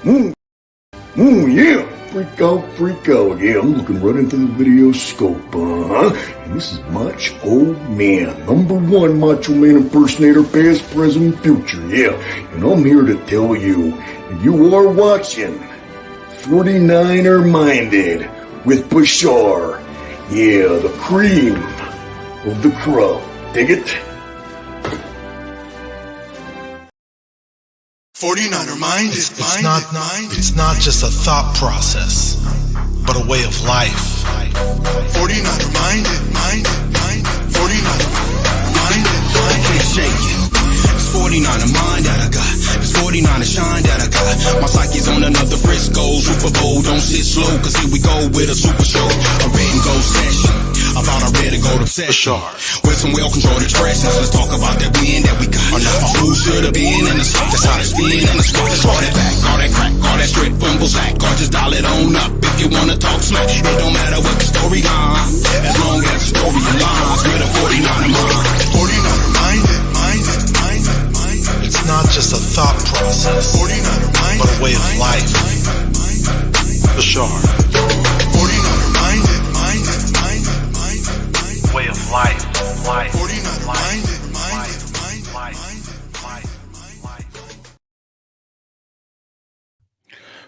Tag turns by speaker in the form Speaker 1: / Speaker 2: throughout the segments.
Speaker 1: Yeah. Freak out. Yeah, I'm looking right into the video scope, And this is Macho Man, #1 Macho Man impersonator, past, present, future, yeah. And I'm here to tell you, you are watching 49er Minded with Bashar. Yeah, the cream of the crop. Dig it?
Speaker 2: 49er mind is it's not just a thought process, but a way of life. 49er minded. 49er minded. Appreciate it. It's 49er mind that I got. It's 49er shine that I got. My psyche's on another Frisco Super Bowl. Don't sit slow, cause here we go with a super show. A written go session about our red and gold obsession. With some well-controlled expressions, let's talk about that win that we got. Who should have been in the spot? That's how it's been in the spot. Let's roll that back, all that crack, all that straight fumble sack. Or just dial it on up if you wanna talk smack. It don't matter what the storyline, as long as the story aligns with a 49er mind. 49er minded. It's not just a thought process, 49er minded, but a way of life. For sure. 49er minded. Way of life. 49er minded.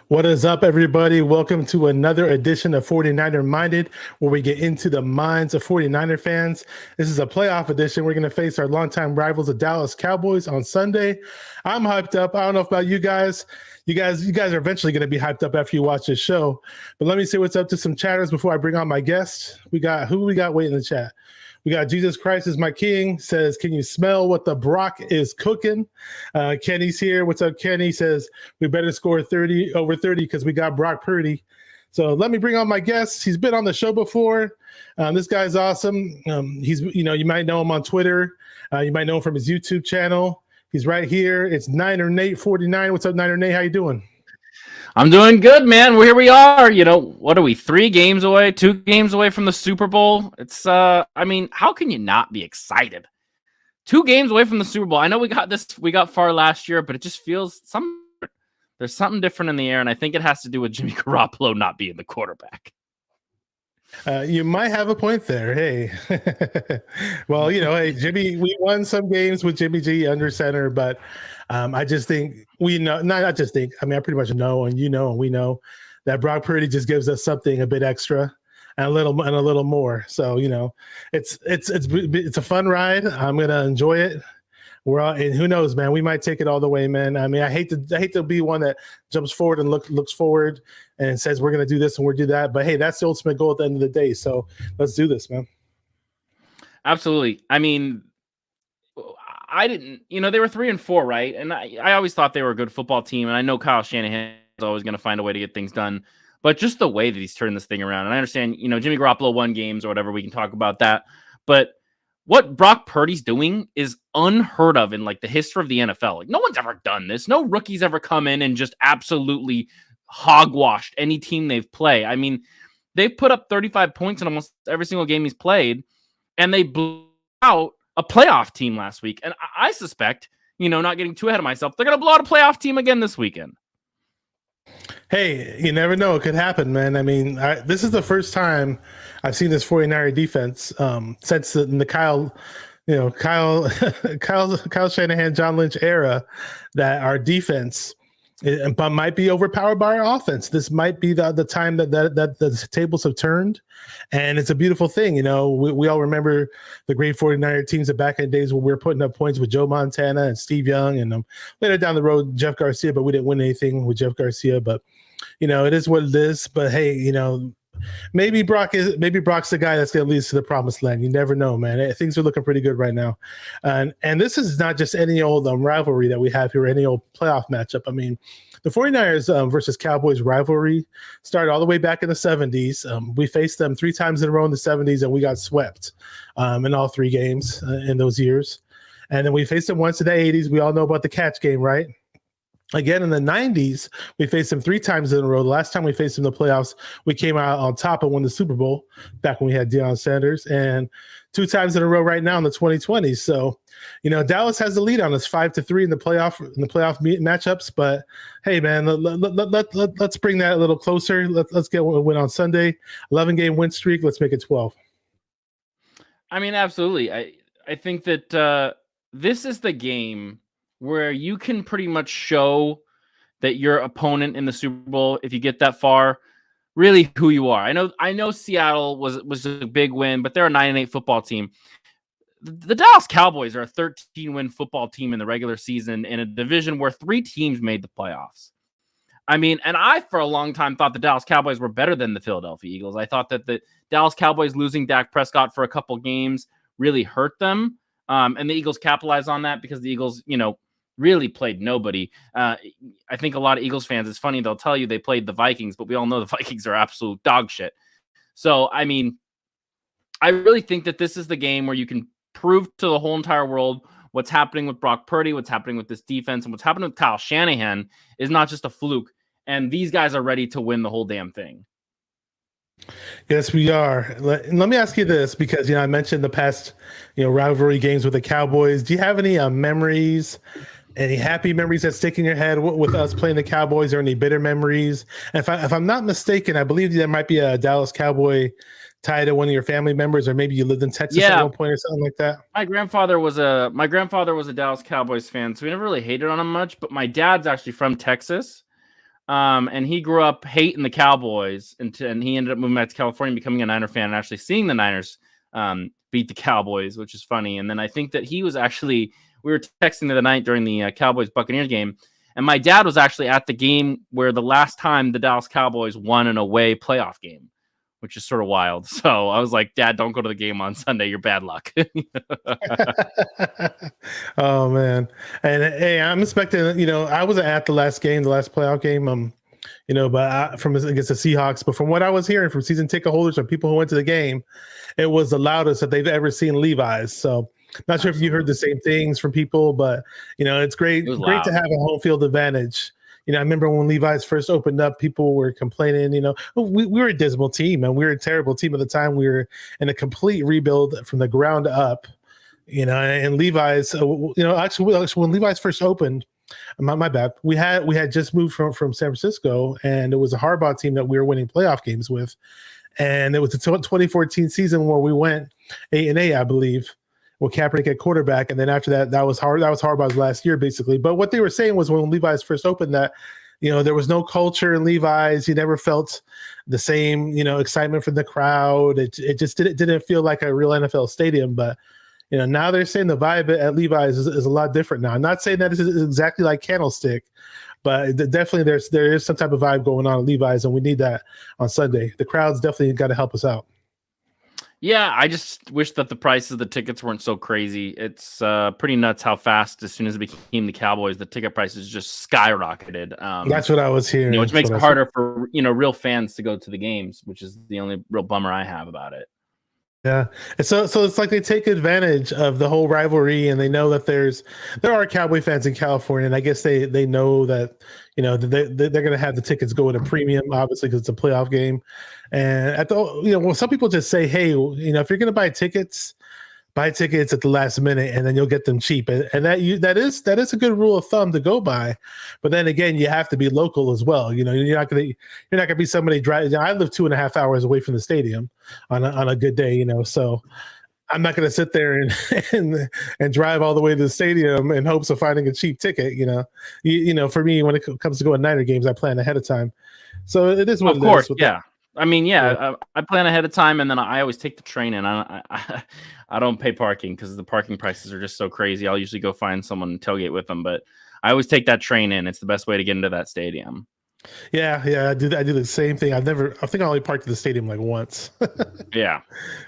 Speaker 3: What is up, everybody? Welcome to another edition of 49er Minded, where we get into the minds of 49er fans. This is a playoff edition. We're going to face our longtime rivals, the Dallas Cowboys, on Sunday. I'm hyped up. I don't know about you guys. You guys are eventually going to be hyped up after you watch this show. But let me say what's up to some chatters before I bring on my guests. Who we got waiting in the chat? We got Jesus Christ is my king, says, can you smell what the Brock is cooking? Kenny's here. What's up, Kenny? Says, we better score over 30 because we got Brock Purdy. So let me bring on my guest. He's been on the show before. This guy's awesome. You might know him on Twitter. You might know him from his YouTube channel. He's right here. It's Niner Nate 49. What's up, Niner Nate? How you doing?
Speaker 4: I'm doing good, man. Here we are. What are we? 2 games away from the Super Bowl. It's, how can you not be excited? 2 games away from the Super Bowl. I know we got far last year, but it just feels there's something different in the air, and I think it has to do with Jimmy Garoppolo not being the quarterback.
Speaker 3: You might have a point there. Hey, well, hey, Jimmy, we won some games with Jimmy G under center, but I just think we know, not just think, I pretty much know, and and we know that Brock Purdy just gives us something a bit extra and a little more. So, it's a fun ride. I'm going to enjoy it. And who knows, man, we might take it all the way, man. I hate to be one that jumps forward and looks forward and says, we're going to do this and we'll do that. But hey, that's the ultimate goal at the end of the day. So let's do this, man.
Speaker 4: Absolutely. I didn't, they were 3-4, right? And I always thought they were a good football team. And I know Kyle Shanahan is always going to find a way to get things done. But just the way that he's turned this thing around. And I understand, Jimmy Garoppolo won games or whatever. We can talk about that. But what Brock Purdy's doing is unheard of in the history of the NFL. No one's ever done this. No rookie's ever come in and just absolutely hogwashed any team they've played. They've put up 35 points in almost every single game he's played, and they blew out a playoff team last week. And I suspect, not getting too ahead of myself, they're going to blow out a playoff team again this weekend.
Speaker 3: Hey, you never know. It could happen, man. This is the first time I've seen this 49er defense since the Kyle Shanahan, John Lynch era, that our defense might be overpowered by our offense. This might be the time that the tables have turned, and it's a beautiful thing. We all remember the great 49er teams of back in the days when we were putting up points with Joe Montana and Steve Young, and later down the road, Jeff Garcia, but we didn't win anything with Jeff Garcia. But, it is what it is. But hey, maybe Brock's the guy that's going to lead us to the promised land. You never know, man. Things are looking pretty good right now. And this is not just any old rivalry that we have here, any old playoff matchup. The 49ers versus Cowboys rivalry started all the way back in the 70s. We faced them 3 times in a row in the 70s, and we got swept in all 3 games in those years. And then we faced them once in the 80s. We all know about the catch game, right? Again, in the 90s, we faced them 3 times in a row. The last time we faced them in the playoffs, we came out on top and won the Super Bowl back when we had Deion Sanders, and 2 times in a row right now in the 2020s. So, Dallas has the lead on us 5-3 in the playoff matchups. But hey, man, let's bring that a little closer. Let's get a win on Sunday. 11-game win streak. Let's make it 12.
Speaker 4: I mean, absolutely. I think that this is the game where you can pretty much show that your opponent in the Super Bowl, if you get that far, really who you are. I know Seattle was a big win, but they're a 9-8 football team. The Dallas Cowboys are a 13-win football team in the regular season in a division where 3 teams made the playoffs. I mean, and I, for a long time, thought the Dallas Cowboys were better than the Philadelphia Eagles. I thought that the Dallas Cowboys losing Dak Prescott for a couple games really hurt them. And the Eagles capitalized on that because the Eagles, really played nobody. I think a lot of Eagles fans, it's funny, they'll tell you they played the Vikings, but we all know the Vikings are absolute dog shit. So, I mean, I really think that this is the game where you can prove to the whole entire world what's happening with Brock Purdy, what's happening with this defense, and what's happening with Kyle Shanahan is not just a fluke. And these guys are ready to win the whole damn thing.
Speaker 3: Yes, we are. Let me ask you this, because I mentioned the past rivalry games with the Cowboys. Do you have any memories, any happy memories that stick in your head with us playing the Cowboys, or any bitter memories? And if I'm not mistaken, I believe there might be a Dallas Cowboy tied to one of your family members, or maybe you lived in Texas at one point or something like that.
Speaker 4: My grandfather was a Dallas Cowboys fan, so we never really hated on him much. But my dad's actually from Texas. And he grew up hating the Cowboys, and he ended up moving back to California, becoming a Niner fan, and actually seeing the Niners beat the Cowboys, which is funny. And then I think that he was actually, we were texting the other night during the Cowboys-Buccaneers game, and my dad was actually at the game where the last time the Dallas Cowboys won an away playoff game, which is sort of wild. So I was like, Dad, don't go to the game on Sunday. You're bad luck.
Speaker 3: Oh, man. And hey, I'm expecting, I wasn't at the last playoff game, from against the Seahawks. But from what I was hearing from season ticket holders or people who went to the game, it was the loudest that they've ever seen Levi's. So not sure if you heard the same things from people, but, it's great to have a home field advantage. I remember when Levi's first opened up, people were complaining, we were a dismal team, and we were a terrible team at the time. We were in a complete rebuild from the ground up, and Levi's, actually when Levi's first opened, my bad, we had just moved from San Francisco, and it was a Harbaugh team that we were winning playoff games with. And it was the 2014 season where we went 8-8, I believe, with Kaepernick at quarterback, and then after that was Harbaugh's last year, basically. But what they were saying was when Levi's first opened that, there was no culture in Levi's. You never felt the same, excitement from the crowd. It just didn't feel like a real NFL stadium. But now they're saying the vibe at Levi's is a lot different now. I'm not saying that it's exactly like Candlestick, but definitely there is some type of vibe going on at Levi's, and we need that on Sunday. The crowd's definitely got to help us out.
Speaker 4: Yeah, I just wish that the prices of the tickets weren't so crazy. It's pretty nuts how fast, as soon as it became the Cowboys, the ticket prices just skyrocketed.
Speaker 3: That's what I was hearing.
Speaker 4: Which makes it harder for real fans to go to the games, which is the only real bummer I have about it.
Speaker 3: Yeah, so it's like they take advantage of the whole rivalry, and they know that there are Cowboy fans in California, and I guess they know that they're going to have the tickets go at a premium, obviously, because it's a playoff game. And at the some people just say, hey, if you're going to buy tickets at the last minute, and then you'll get them cheap, and that is a good rule of thumb to go by. But then again, you have to be local as well. You're not gonna be somebody driving. I live 2.5 hours away from the stadium on a good day, so I'm not gonna sit there and drive all the way to the stadium in hopes of finding a cheap ticket. For me, when it comes to going Niner games, I plan ahead of time. So it is what
Speaker 4: of course, yeah. I mean, I plan ahead of time, and then I always take the train in. I don't pay parking because the parking prices are just so crazy. I'll usually go find someone and tailgate with them, but I always take that train in. It's the best way to get into that stadium.
Speaker 3: Yeah, I do the same thing. I think I only parked at the stadium like once.
Speaker 4: Yeah.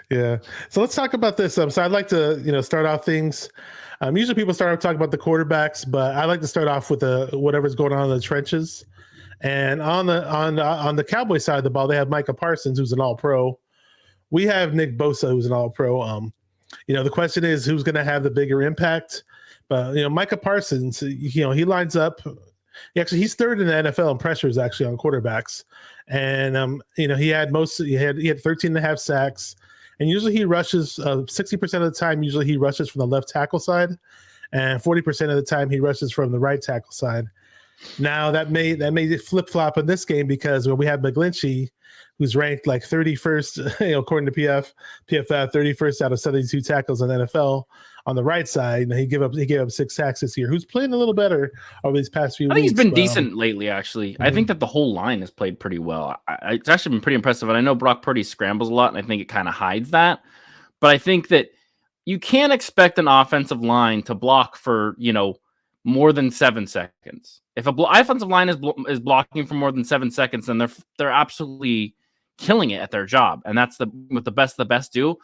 Speaker 3: So let's talk about this. So I'd like to start off things. Usually people start off talking about the quarterbacks, but I like to start off with whatever's going on in the trenches. And on the Cowboy side of the ball, they have Micah Parsons, who's an All-Pro. We have Nick Bosa, who's an All-Pro. The question is who's going to have the bigger impact. But Micah Parsons, he lines up. He's third in the NFL in pressures actually on quarterbacks, and he had 13 and a half sacks, and usually he rushes 60% of the time. Usually he rushes from the left tackle side, and 40% of the time he rushes from the right tackle side. Now that made it flip flop in this game because we had McGlinchey, who's ranked like 31st, according to PFF, 31st out of 72 tackles in the NFL on the right side. And he gave up 6 sacks this year. Who's playing a little better over these past few weeks.
Speaker 4: I think he's been decent lately, actually. Mm-hmm. I think that the whole line has played pretty well. It's actually been pretty impressive. And I know Brock Purdy scrambles a lot, and I think it kind of hides that. But I think that you can't expect an offensive line to block for, more than 7 seconds. If a offensive line is blocking for more than 7 seconds, then they're absolutely killing it at their job, and that's what the best do.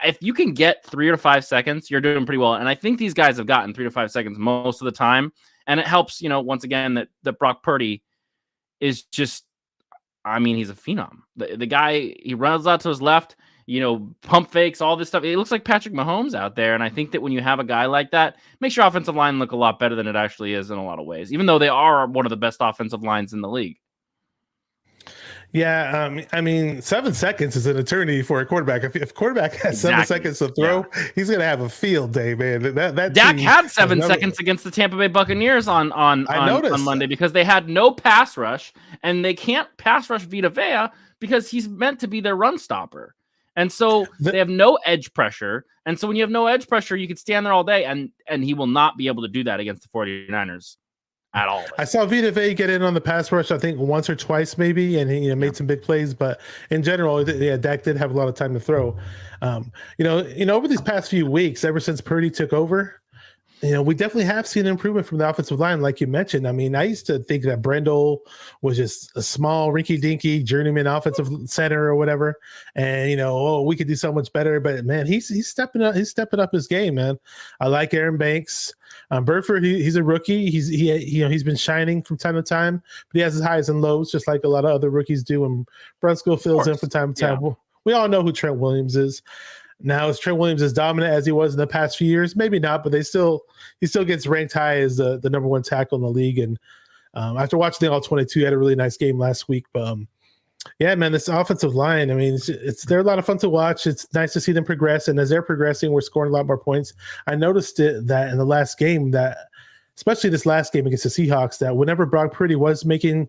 Speaker 4: If you can get 3 or 5 seconds, you're doing pretty well. And I think these guys have gotten 3 to 5 seconds most of the time, and it helps. Once again, that Brock Purdy is just, he's a phenom. The guy, he runs out to his left. Pump fakes, all this stuff. It looks like Patrick Mahomes out there. And I think that when you have a guy like that, it makes your offensive line look a lot better than it actually is in a lot of ways, even though they are one of the best offensive lines in the league.
Speaker 3: Yeah, 7 seconds is an eternity for a quarterback. If quarterback has 7 seconds to throw, he's going to have a field day, man. That
Speaker 4: Dak had 7 seconds against the Tampa Bay Buccaneers on Monday because they had no pass rush, and they can't pass rush Vita Vea because he's meant to be their run stopper. And so they have no edge pressure. And so when you have no edge pressure, you could stand there all day, and he will not be able to do that against the 49ers at all.
Speaker 3: I saw Vita Vea get in on the pass rush, I think once or twice maybe, and he made some big plays. But in general, Dak did have a lot of time to throw. Over these past few weeks, ever since Purdy took over, we definitely have seen improvement from the offensive line, like you mentioned. I used to think that Brendel was just a small, rinky-dinky journeyman offensive center or whatever, and we could do so much better. But man, he's stepping up. He's stepping up his game, man. I like Aaron Banks. Burford, he's a rookie. He's been shining from time to time, but he has his highs and lows, just like a lot of other rookies do. And Brunskill fills in from time to time. Yeah. We all know who Trent Williams is. Now, is Trent Williams as dominant as he was in the past few years? Maybe not, but he still gets ranked high as the number 1 tackle in the league. And after watching the All-22, he had a really nice game last week. But yeah, man, this offensive line, they're a lot of fun to watch. It's nice to see them progress. And as they're progressing, we're scoring a lot more points. I noticed that in the last game, that especially this last game against the Seahawks, that whenever Brock Purdy was making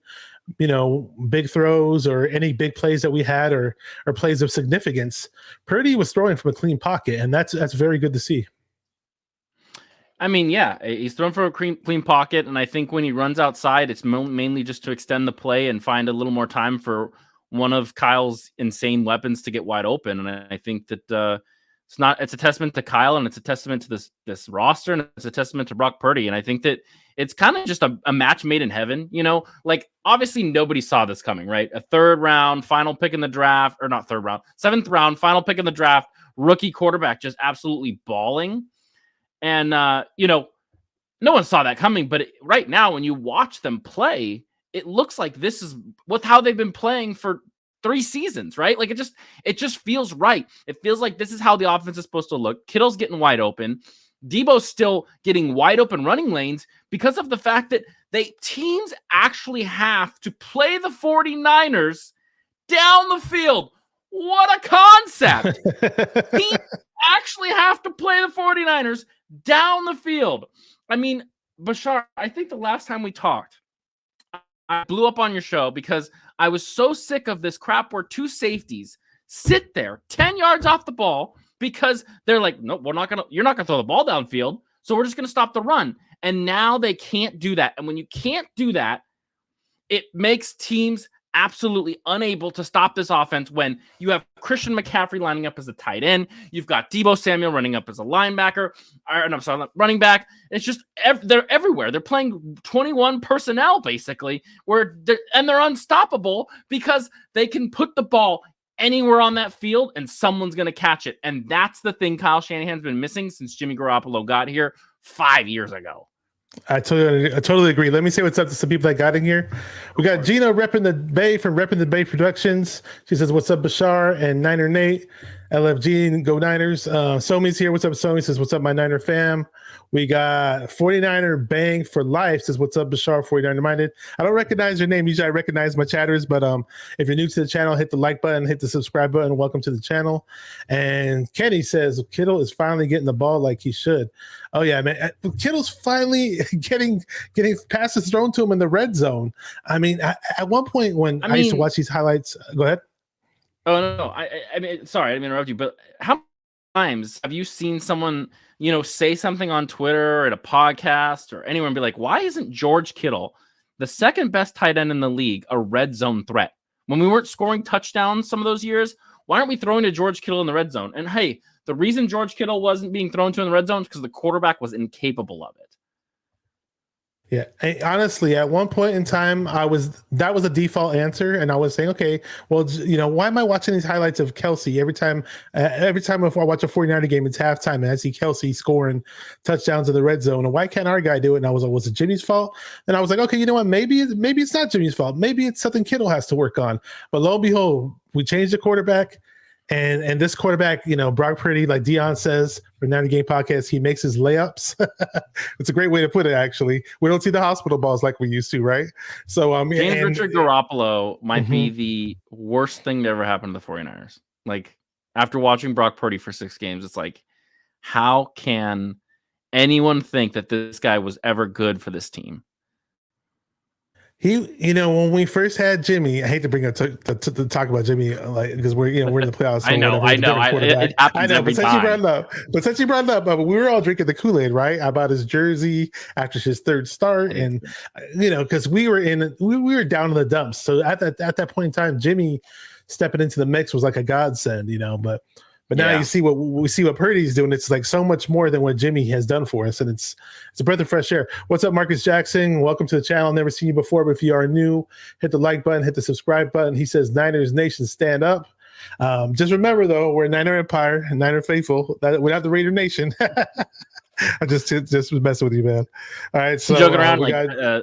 Speaker 3: big throws or any big plays that we had or plays of significance, Purdy was throwing from a clean pocket, and that's very good to see.
Speaker 4: He's thrown from a clean pocket, and I think when he runs outside, it's mainly just to extend the play and find a little more time for one of Kyle's insane weapons to get wide open. And I think that it's a testament to Kyle, and it's a testament to this roster, and it's a testament to Brock Purdy. And I think that it's kind of just a match made in heaven, obviously nobody saw this coming, right? A 7th round, final pick in the draft, rookie quarterback, just absolutely balling. And, no one saw that coming, but right now, when you watch them play, it looks like this is how they've been playing for 3 seasons, right? Like it just feels right. It feels like this is how the offense is supposed to look. Kittle's getting wide open. Debo's still getting wide open running lanes because of the fact that teams actually have to play the 49ers down the field. What a concept. Teams actually have to play the 49ers down the field. Bashar, I think the last time we talked, I blew up on your show because I was so sick of this crap where 2 safeties sit there 10 yards off the ball because they're like, no, you're not going to throw the ball downfield, so we're just going to stop the run. And now they can't do that. And when you can't do that, it makes teams absolutely unable to stop this offense when you have Christian McCaffrey lining up as a tight end. You've got Deebo Samuel running up as a linebacker. Running back. It's just they're everywhere. They're playing 21 personnel, basically, and they're unstoppable because they can put the ball anywhere on that field and someone's going to catch it. And that's the thing Kyle Shanahan's been missing since Jimmy Garoppolo got here 5 years ago.
Speaker 3: I totally agree. Let me say what's up to some people that got in here. We got Gina repping the Bay from Repping the Bay Productions. She says, "What's up, Bashar and Niner Nate?" LFG, go Niners. Somi's here. What's up, Somi? Says, what's up, my Niner fam? We got 49er Bang for Life. Says, what's up, Bashar, 49er Minded? I don't recognize your name. Usually I recognize my chatters, but if you're new to the channel, hit the like button, hit the subscribe button. Welcome to the channel. And Kenny says, Kittle is finally getting the ball like he should. Oh, yeah, man. Kittle's finally getting passes thrown to him in the red zone. I mean, at one point when I used to watch these highlights, go ahead.
Speaker 4: Oh, no. I mean, sorry, I didn't interrupt you, but how many times have you seen someone, say something on Twitter or at a podcast or anywhere and be like, why isn't George Kittle, the second best tight end in the league, a red zone threat? When we weren't scoring touchdowns some of those years, why aren't we throwing to George Kittle in the red zone? And hey, the reason George Kittle wasn't being thrown to in the red zone is because the quarterback was incapable of it.
Speaker 3: Yeah, honestly, at one point in time, that was a default answer, and I was saying, okay, well, why am I watching these highlights of Kelsey every time if I watch a 49er game, it's halftime, and I see Kelsey scoring touchdowns in the red zone, and why can't our guy do it? And I was like, was it Jimmy's fault? And I was like, okay, you know what? Maybe it's not Jimmy's fault. Maybe it's something Kittle has to work on. But lo and behold, we changed the quarterback. And this quarterback, Brock Purdy, like Dion says for 90 Game Podcast, he makes his layups. It's a great way to put it, actually. We don't see the hospital balls like we used to, right? So,
Speaker 4: James Richard Garoppolo might be the worst thing to ever happen to the 49ers. Like, after watching Brock Purdy for 6 games, it's like, how can anyone think that this guy was ever good for this team?
Speaker 3: He, when we first had Jimmy, I hate to bring up to talk about Jimmy, like, because we're in the playoffs. So
Speaker 4: I know. It happens every time.
Speaker 3: But since you brought it up, we were all drinking the Kool-Aid, right? I bought his jersey after his 3rd start, and because we were down in the dumps. So at that point in time, Jimmy stepping into the mix was like a godsend, But now you see what Purdy's doing. It's like so much more than what Jimmy has done for us, and it's a breath of fresh air. What's up, Marcus Jackson? Welcome to the channel. Never seen you before, but if you are new, hit the like button, hit the subscribe button. He says, "Niners Nation, stand up." Just remember, though, we're Niner Empire, Niner faithful. We're not the Raider Nation. I just messing with you, man. All right, so
Speaker 4: joking around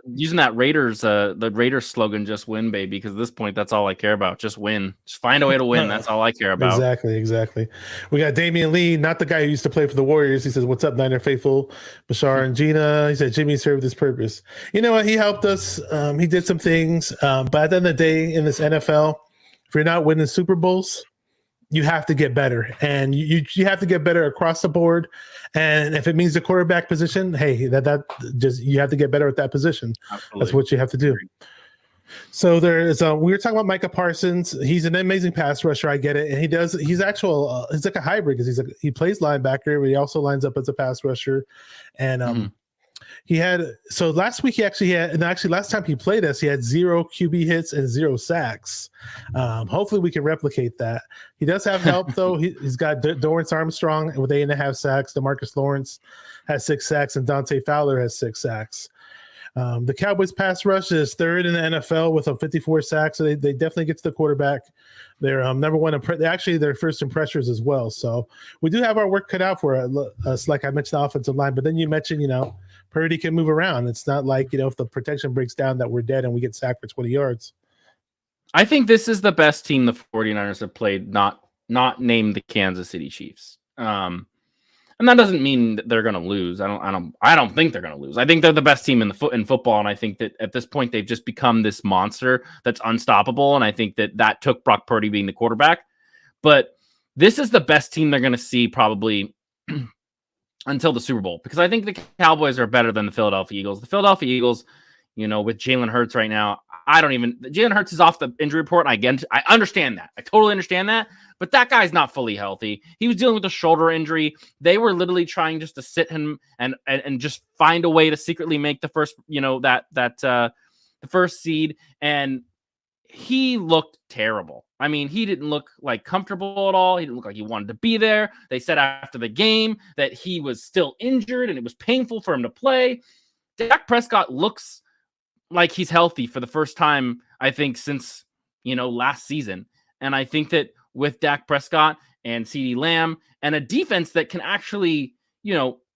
Speaker 4: using that the Raiders slogan, "Just win, baby." Because at this point, that's all I care about. Just win. Just find a way to win. That's all I care about.
Speaker 3: Exactly. We got Damian Lee, not the guy who used to play for the Warriors. He says, "What's up, Niner faithful?" Bashar and Gina. He said, "Jimmy served his purpose." You know what? He helped us. He did some things. But at the end of the day, in this NFL, if you're not winning Super Bowls, you have to get better, and you have to get better across the board. And if it means the quarterback position, hey, that just you have to get better at that position. Absolutely. That's what you have to do. So there's we were talking about Micah Parsons. He's an amazing pass rusher. I get it, and he's like a hybrid because he plays linebacker, but he also lines up as a pass rusher, and last week last time he played us, he had 0 QB hits and 0 sacks. Hopefully we can replicate that. He does have help though. He's got Dorrance Armstrong with 8.5 sacks. DeMarcus Lawrence has 6 sacks, and Dante Fowler has 6 sacks. The Cowboys pass rush is 3rd in the NFL with 54 sacks. So they definitely get to the quarterback. They're number one. They're first in pressures as well. So we do have our work cut out for us. Like I mentioned, the offensive line, but then you mentioned, Purdy can move around. It's not like, if the protection breaks down that we're dead and we get sacked for 20 yards.
Speaker 4: I think this is the best team the 49ers have played, not named the Kansas City Chiefs. And that doesn't mean that they're going to lose. I don't think they're going to lose. I think they're the best team in football, and I think that at this point they've just become this monster that's unstoppable. And I think that took Brock Purdy being the quarterback. But this is the best team they're going to see probably until the Super Bowl, because I think the Cowboys are better than the Philadelphia Eagles. The Philadelphia Eagles, with Jalen Hurts right now, Jalen Hurts is off the injury report. And I understand that. I totally understand that. But that guy's not fully healthy. He was dealing with a shoulder injury. They were literally trying just to sit him and just find a way to secretly make the first, the first seed. And he looked terrible. I mean, he didn't look like comfortable at all. He didn't look like he wanted to be there. They said after the game that he was still injured and it was painful for him to play. Dak Prescott looks like he's healthy for the first time, I think, since, last season. And I think that with Dak Prescott and CeeDee Lamb and a defense that can actually,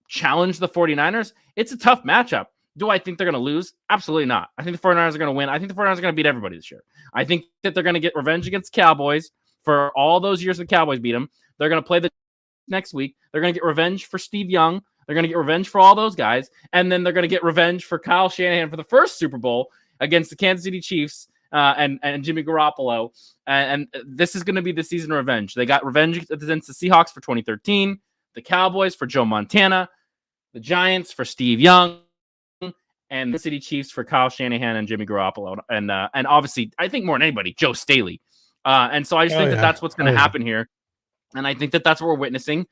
Speaker 4: challenge the 49ers, it's a tough matchup. Do I think they're going to lose? Absolutely not. I think the 49ers are going to win. I think the 49ers are going to beat everybody this year. I think that they're going to get revenge against the Cowboys for all those years the Cowboys beat them. They're going to play the next week. They're going to get revenge for Steve Young. They're going to get revenge for all those guys. And then they're going to get revenge for Kyle Shanahan for the first Super Bowl against the Kansas City Chiefs and Jimmy Garoppolo. And this is going to be the season of revenge. They got revenge against the Seahawks for 2013, the Cowboys for Joe Montana, the Giants for Steve Young, and the City Chiefs for Kyle Shanahan and Jimmy Garoppolo. And obviously, I think more than anybody, Joe Staley. And so I just think that that's what's going to happen here. And I think that that's what we're witnessing.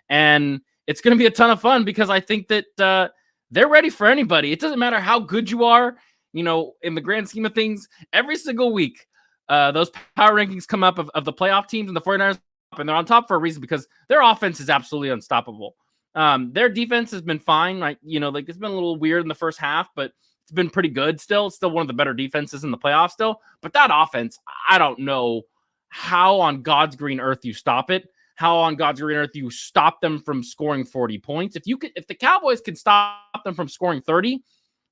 Speaker 4: And it's going to be a ton of fun because I think that they're ready for anybody. It doesn't matter how good you are, in the grand scheme of things. Every single week, those power rankings come up of the playoff teams, and the 49ers, and they're on top for a reason because their offense is absolutely unstoppable. Their defense has been fine, right? It's been a little weird in the first half, but it's been pretty good still. It's still one of the better defenses in the playoffs still. But that offense, I don't know how on God's green earth you stop it. How on God's green earth you stop them from scoring 40 points. If the Cowboys can stop them from scoring 30,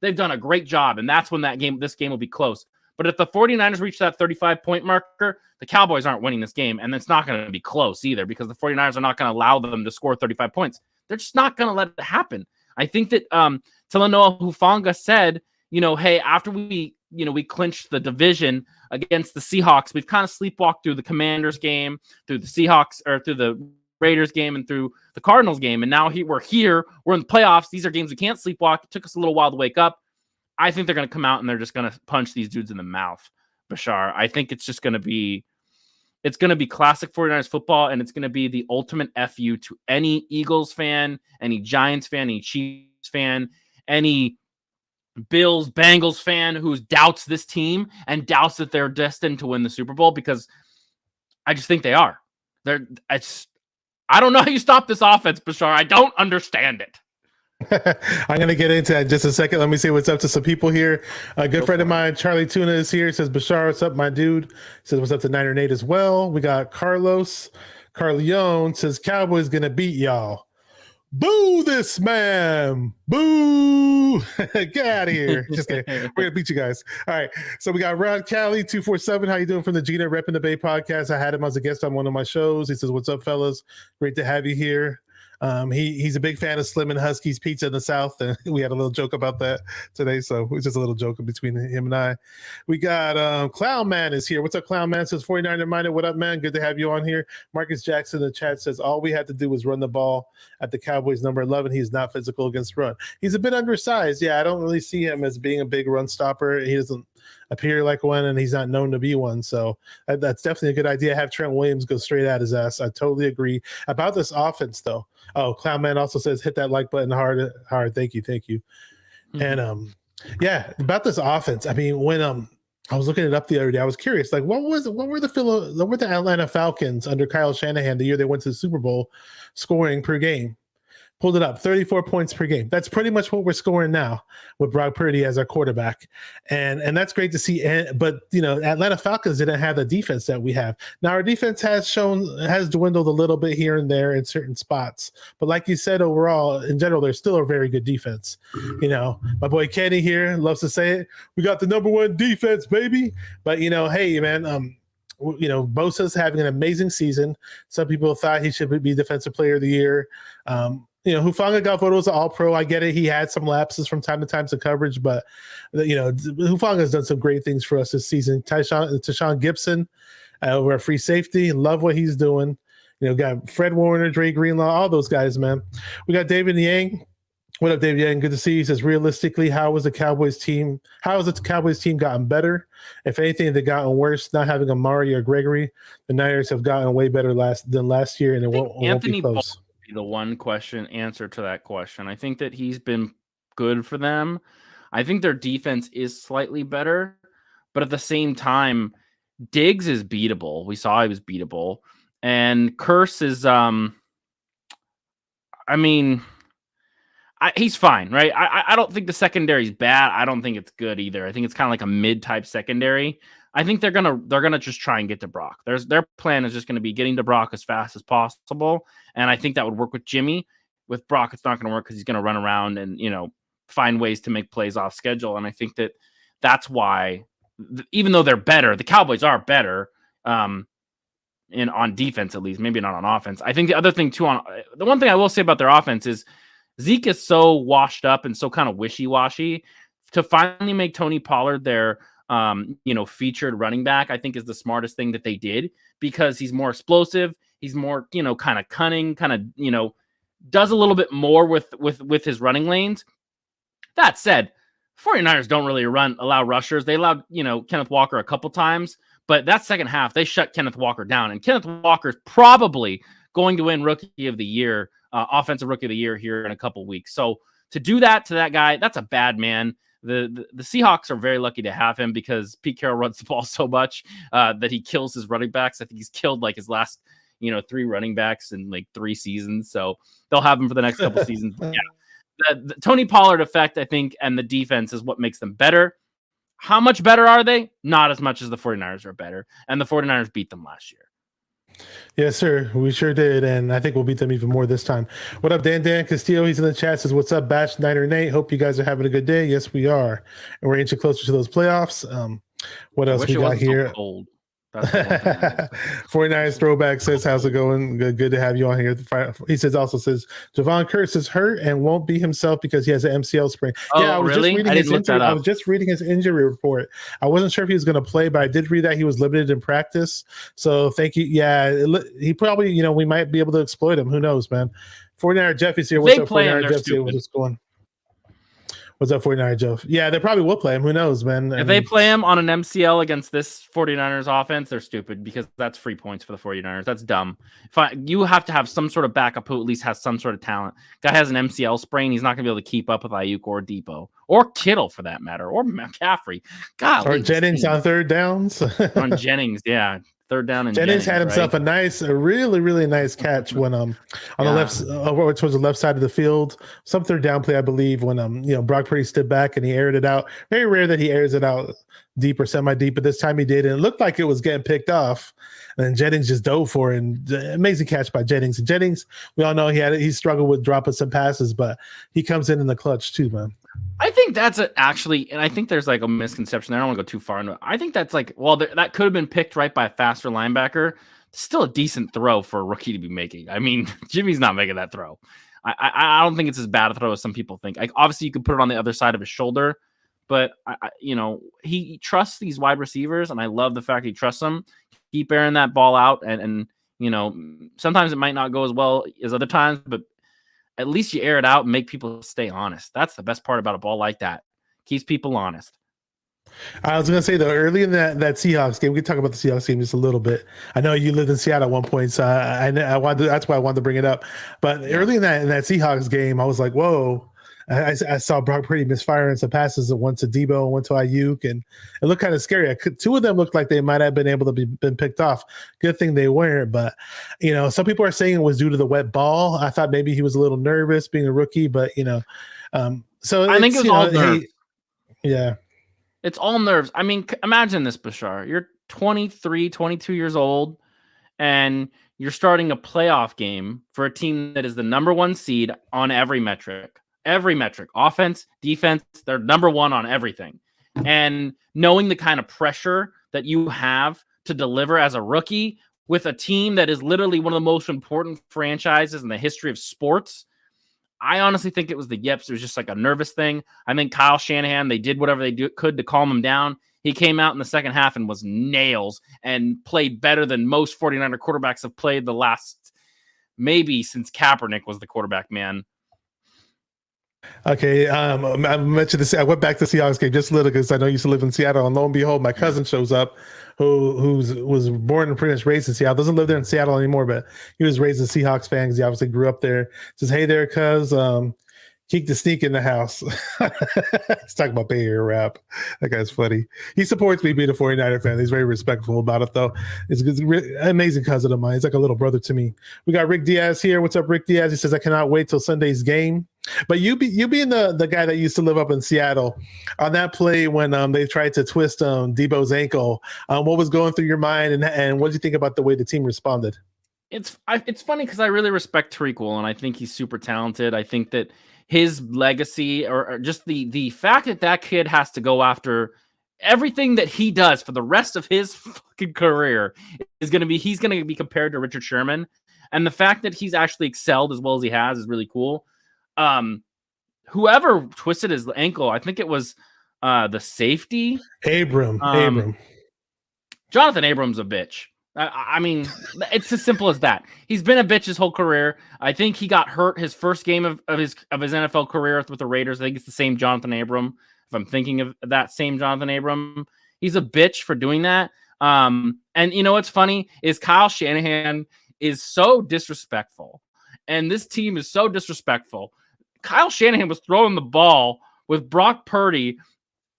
Speaker 4: they've done a great job. And that's when this game will be close. But if the 49ers reach that 35-point marker, the Cowboys aren't winning this game. And it's not going to be close either because the 49ers are not going to allow them to score 35 points. They're just not going to let it happen. I think that Talanoa Hufanga said, hey, after we clinched the division against the Seahawks, we've kind of sleepwalked through the Commanders game, through the Seahawks, or through the Raiders game, and through the Cardinals game. And now we're here. We're in the playoffs. These are games we can't sleepwalk. It took us a little while to wake up. I think they're going to come out and they're just going to punch these dudes in the mouth, Bashar. I think it's just going to be classic 49ers football, and it's going to be the ultimate FU to any Eagles fan, any Giants fan, any Chiefs fan, any Bills, Bengals fan who doubts this team and doubts that they're destined to win the Super Bowl, because I just think they are. I don't know how you stop this offense, Bashar. I don't understand it.
Speaker 3: I'm going to get into that in just a second. Let me see what's up to some people here. A good friend of mine, Charlie Tuna, is here. Says, Bashar, what's up, my dude? Says, what's up to Niner Nate as well. We got Carlos Carleone says, Cowboys going to beat y'all. Boo this man. Boo. Get out of here. Just kidding. We're going to beat you guys. All right. So we got Rod Cali 247. How you doing from the Gina Rep in the Bay podcast? I had him as a guest on one of my shows. He says, what's up, fellas? Great to have you here. He's a big fan of Slim and Husky's Pizza in the South, and we had a little joke about that today, so it was just a little joke between him and I. We got Clown Man is here. What's up, Clown Man? Says 49er Minded. What up, man? Good to have you on here. Marcus Jackson in the chat says all we had to do was run the ball at the Cowboys number 11. He's not physical against run. He's a bit undersized. Yeah, I don't really see him as being a big run stopper. He doesn't appear like one, and he's not known to be one. So that's definitely a good idea. Have Trent Williams go straight at his ass. I totally agree about this offense, though. Oh, Clown Man also says hit that like button hard. Thank you. Mm-hmm. And yeah, about this offense. I mean, when I was looking it up the other day, I was curious. Like, what were the Atlanta Falcons under Kyle Shanahan the year they went to the Super Bowl scoring per game? Pulled it up, 34 points per game. That's pretty much what we're scoring now with Brock Purdy as our quarterback. And that's great to see. But, Atlanta Falcons didn't have the defense that we have. Now, our defense has dwindled a little bit here and there in certain spots. But like you said, overall, in general, they're still a very good defense. My boy Kenny here loves to say it. We got the number one defense, baby. But, hey, man, Bosa's having an amazing season. Some people thought he should be Defensive Player of the Year. Hufanga got voted as an All-Pro. I get it. He had some lapses from time to time in coverage, but Hufanga's done some great things for us this season. Tashawn Gibson, we're a free safety. Love what he's doing. Got Fred Warner, Dre Greenlaw, all those guys, man. We got David Yang. What up, David Yang? Good to see you. He says, realistically, how has the Cowboys team gotten better? If anything, they've gotten worse. Not having Amari or Gregory, the Niners have gotten way better than last year, and it won't be close.
Speaker 4: The one answer to that question. I think that he's been good for them. I think their defense is slightly better, but at the same time, Diggs is beatable. We saw he was beatable, and Curse is he's fine, right? I don't think the secondary is bad. I don't think it's good either. I think it's kind of like a mid-type secondary. I think they're gonna just try and get to Brock. Their plan is just going to be getting to Brock as fast as possible, and I think that would work with Jimmy. With Brock, it's not going to work because he's going to run around and find ways to make plays off schedule. And I think that's why, even though they're better, the Cowboys are better. on defense, at least, maybe not on offense. I think the other thing too, the one thing I will say about their offense is Zeke is so washed up and so kind of wishy-washy. To finally make Tony Pollard their featured running back, I think is the smartest thing that they did, because he's more explosive. He's more, kind of cunning, kind of, does a little bit more with his running lanes. That said, 49ers don't really allow rushers. They allowed, Kenneth Walker a couple times, but that second half, they shut Kenneth Walker down. And Kenneth Walker is probably going to win Rookie of the Year, Offensive Rookie of the Year here in a couple weeks. So to do that to that guy, that's a bad man. The Seahawks are very lucky to have him, because Pete Carroll runs the ball so much that he kills his running backs. I think he's killed like his last, 3 running backs in like 3 seasons. So they'll have him for the next couple seasons. But yeah, the Tony Pollard effect, I think, and the defense is what makes them better. How much better are they? Not as much as the 49ers are better. And the 49ers beat them last year.
Speaker 3: Yes, sir. We sure did. And I think we'll beat them even more this time. What up, Dan Castillo? He's in the chat. Says, what's up, Bash Niner Nate? Hope you guys are having a good day. Yes, we are. And we're inching closer to those playoffs. What else we got here?
Speaker 4: So
Speaker 3: 49ers throwback says, how's it going? Good to have you on here. He says, Javon Curse is hurt and won't be himself because he has an MCL sprain.
Speaker 4: Oh,
Speaker 3: yeah, I was
Speaker 4: really?
Speaker 3: I was just reading his injury report. I wasn't sure if he was going to play, but I did read that he was limited in practice. So thank you. Yeah, he probably, we might be able to exploit him. Who knows, man? 49er Jeff is here. What's up, 49er Jeff? What's going? What's up, 49er Jeff? Yeah, they probably will play him. Who knows, man?
Speaker 4: If they play him on an MCL against this 49ers offense, they're stupid, because that's free points for the 49ers. That's dumb. You have to have some sort of backup who at least has some sort of talent. Guy has an MCL sprain. He's not going to be able to keep up with Ayuk or Debo or Kittle, for that matter, or McCaffrey. God,
Speaker 3: or Jennings on third downs.
Speaker 4: On Jennings, yeah. Third down, and
Speaker 3: Jennings had himself a really, really nice catch when the left towards the left side of the field, some third down play, I believe, when Brock Purdy stood back and he aired it out. Very rare that he airs it out deep or semi-deep, but this time he did, and it looked like it was getting picked off. And then Jennings just dove for it. And amazing catch by Jennings. And Jennings, we all know he struggled with dropping some passes, but he comes in the clutch too, man.
Speaker 4: I think that's actually, and I think there's like a misconception there. I don't want to go too far into it. I think that's like, that could have been picked right by a faster linebacker. It's still a decent throw for a rookie to be making. I mean, Jimmy's not making that throw. I don't think it's as bad a throw as some people think. Obviously, you could put it on the other side of his shoulder, but he trusts these wide receivers, and I love the fact he trusts them. Keep airing that ball out, and sometimes it might not go as well as other times, but at least you air it out and make people stay honest. That's the best part about a ball like that. Keeps people honest.
Speaker 3: I was going to say, though, early in that Seahawks game, we can talk about the Seahawks game just a little bit. I know you lived in Seattle at one point, so that's why I wanted to bring it up. But early in that Seahawks game, I was like, whoa. I saw Brock Purdy misfiring some passes, one to Debo and one to Ayuk, and it looked kind of scary. Two of them looked like they might have been able to been picked off. Good thing they weren't, but some people are saying it was due to the wet ball. I thought maybe he was a little nervous being a rookie, but so
Speaker 4: I think it was all nerves.
Speaker 3: Yeah,
Speaker 4: it's all nerves. I mean, imagine this, Bashar. You're 23, 22 years old, and you're starting a playoff game for a team that is the number 1 seed on every metric. Every metric, offense, defense, they're number 1 on everything. And knowing the kind of pressure that you have to deliver as a rookie with a team that is literally one of the most important franchises in the history of sports, I honestly think it was the yips. It was just like a nervous thing. I think Kyle Shanahan, they did whatever they could to calm him down. He came out in the second half and was nails and played better than most 49er quarterbacks have played the last, maybe since Kaepernick was the quarterback, man.
Speaker 3: Okay, I mentioned this. I went back to the Seahawks game just a little because I know you used to live in Seattle, and lo and behold, my cousin shows up, who was born and pretty much raised in Seattle. Doesn't live there in Seattle anymore, but he was raised a Seahawks fan because he obviously grew up there. Says, "Hey there, cuz, Keek the Sneak in the house." He's talking about Bay Area rap. That guy's funny. He supports me being a 49er fan. He's very respectful about it, though. It's an amazing cousin of mine. He's like a little brother to me. We got Rick Diaz here. What's up, Rick Diaz? He says, I cannot wait till Sunday's game. But you being the guy that used to live up in Seattle, on that play when they tried to twist Debo's ankle, what was going through your mind, and what did you think about the way the team responded?
Speaker 4: It's funny because I really respect Tariq Woolen, and I think he's super talented. I think that his legacy, or just the fact that kid has to go after everything that he does for the rest of his fucking career is going to be he's going to be compared to Richard Sherman. And the fact that he's actually excelled as well as he has is really cool. Whoever twisted his ankle, I think it was the safety.
Speaker 3: Abram.
Speaker 4: Jonathan Abram's a bitch. I mean, it's as simple as that. He's been a bitch his whole career. I think he got hurt his first game of his NFL career with the Raiders. I think it's the same Jonathan Abram. If I'm thinking of that same Jonathan Abram, he's a bitch for doing that. And you know what's funny is Kyle Shanahan is so disrespectful, and this team is so disrespectful. Kyle Shanahan was throwing the ball with Brock Purdy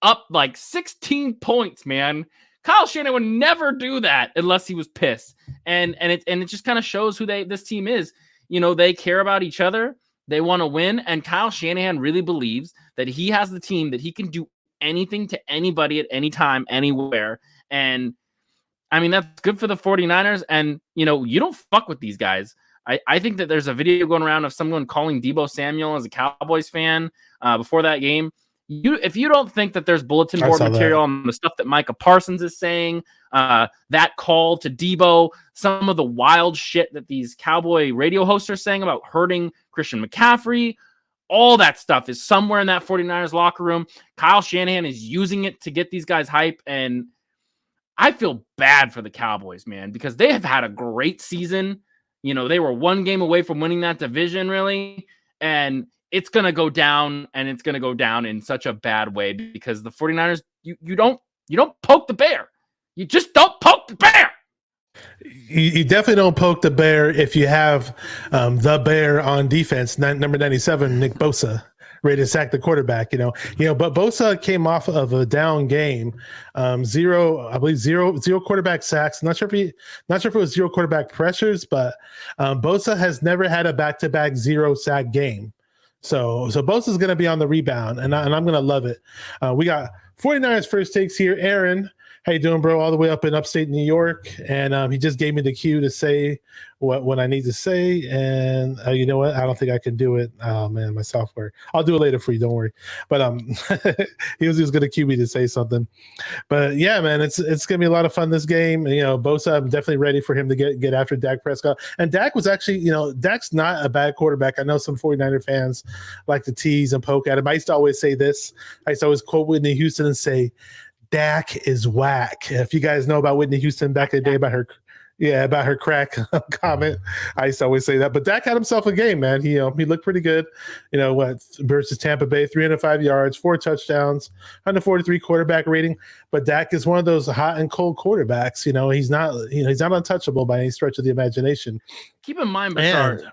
Speaker 4: up like 16 points, man. Kyle Shanahan would never do that unless he was pissed. And it just kind of shows who this team is. You know, they care about each other. They want to win. And Kyle Shanahan really believes that he has the team that he can do anything to anybody at any time, anywhere. And I mean, that's good for the 49ers. And, you know, you don't fuck with these guys. I think that there's a video going around of someone calling Deebo Samuel as a Cowboys fan before that game. If you don't think that there's bulletin board material on the stuff that Micah Parsons is saying, that call to Deebo, some of the wild shit that these Cowboy radio hosts are saying about hurting Christian McCaffrey, all that stuff is somewhere in that 49ers locker room. Kyle Shanahan is using it to get these guys hype, and I feel bad for the Cowboys, man, because they have had a great season. You know, they were one game away from winning that division, really, and it's going to go down, and it's going to go down in such a bad way because the 49ers, you don't poke the bear. You just don't poke the bear.
Speaker 3: You definitely don't poke the bear if you have the bear on defense, number 97, Nick Bosa, ready to sack the quarterback, you know, but Bosa came off of a down game, zero quarterback sacks. Not sure if it was zero quarterback pressures, but Bosa has never had a back-to-back 0 sack game. So Bosa's going to be on the rebound, and I'm going to love it. We got 49ers first takes here. Aaron, how you doing, bro? All the way up in upstate New York, and he just gave me the cue to say what I need to say, and you know what? I don't think I can do it. Oh man, my software. I'll do it later for you. Don't worry. But he was just going to cue me to say something. But yeah, man, it's going to be a lot of fun this game. You know, Bosa, I'm definitely ready for him to get after Dak Prescott. And Dak was actually, you know, Dak's not a bad quarterback. I know some 49er fans like to tease and poke at him. I used to always say this. I used to always quote Whitney Houston and say, Dak is whack. If you guys know about Whitney Houston back in the day about her crack comment, I used to always say that. But Dak had himself a game, man. He looked pretty good. You know what? Versus Tampa Bay, 305 yards, 4 touchdowns, 143 quarterback rating. But Dak is one of those hot and cold quarterbacks. You know, he's not untouchable by any stretch of the imagination.
Speaker 4: Keep in mind, Bashar,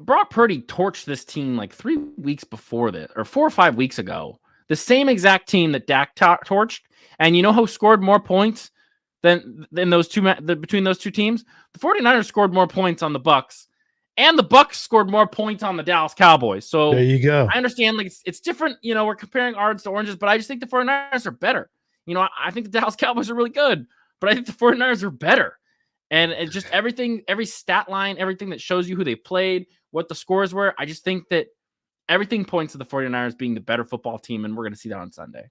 Speaker 4: Brock Purdy torched this team like 3 weeks before this, or 4 or 5 weeks ago. The same exact team that Dak torched, and you know who scored more points than those two between those two teams? The 49ers scored more points on the Bucs, and the Bucs scored more points on the Dallas Cowboys. So
Speaker 3: there you go.
Speaker 4: I understand, like it's different. You know, we're comparing oranges to oranges, but I just think the 49ers are better. You know, I think the Dallas Cowboys are really good, but I think the 49ers are better. And it's just everything, every stat line, everything that shows you who they played, what the scores were. I just think that everything points to the 49ers being the better football team, and we're going to see that on Sunday.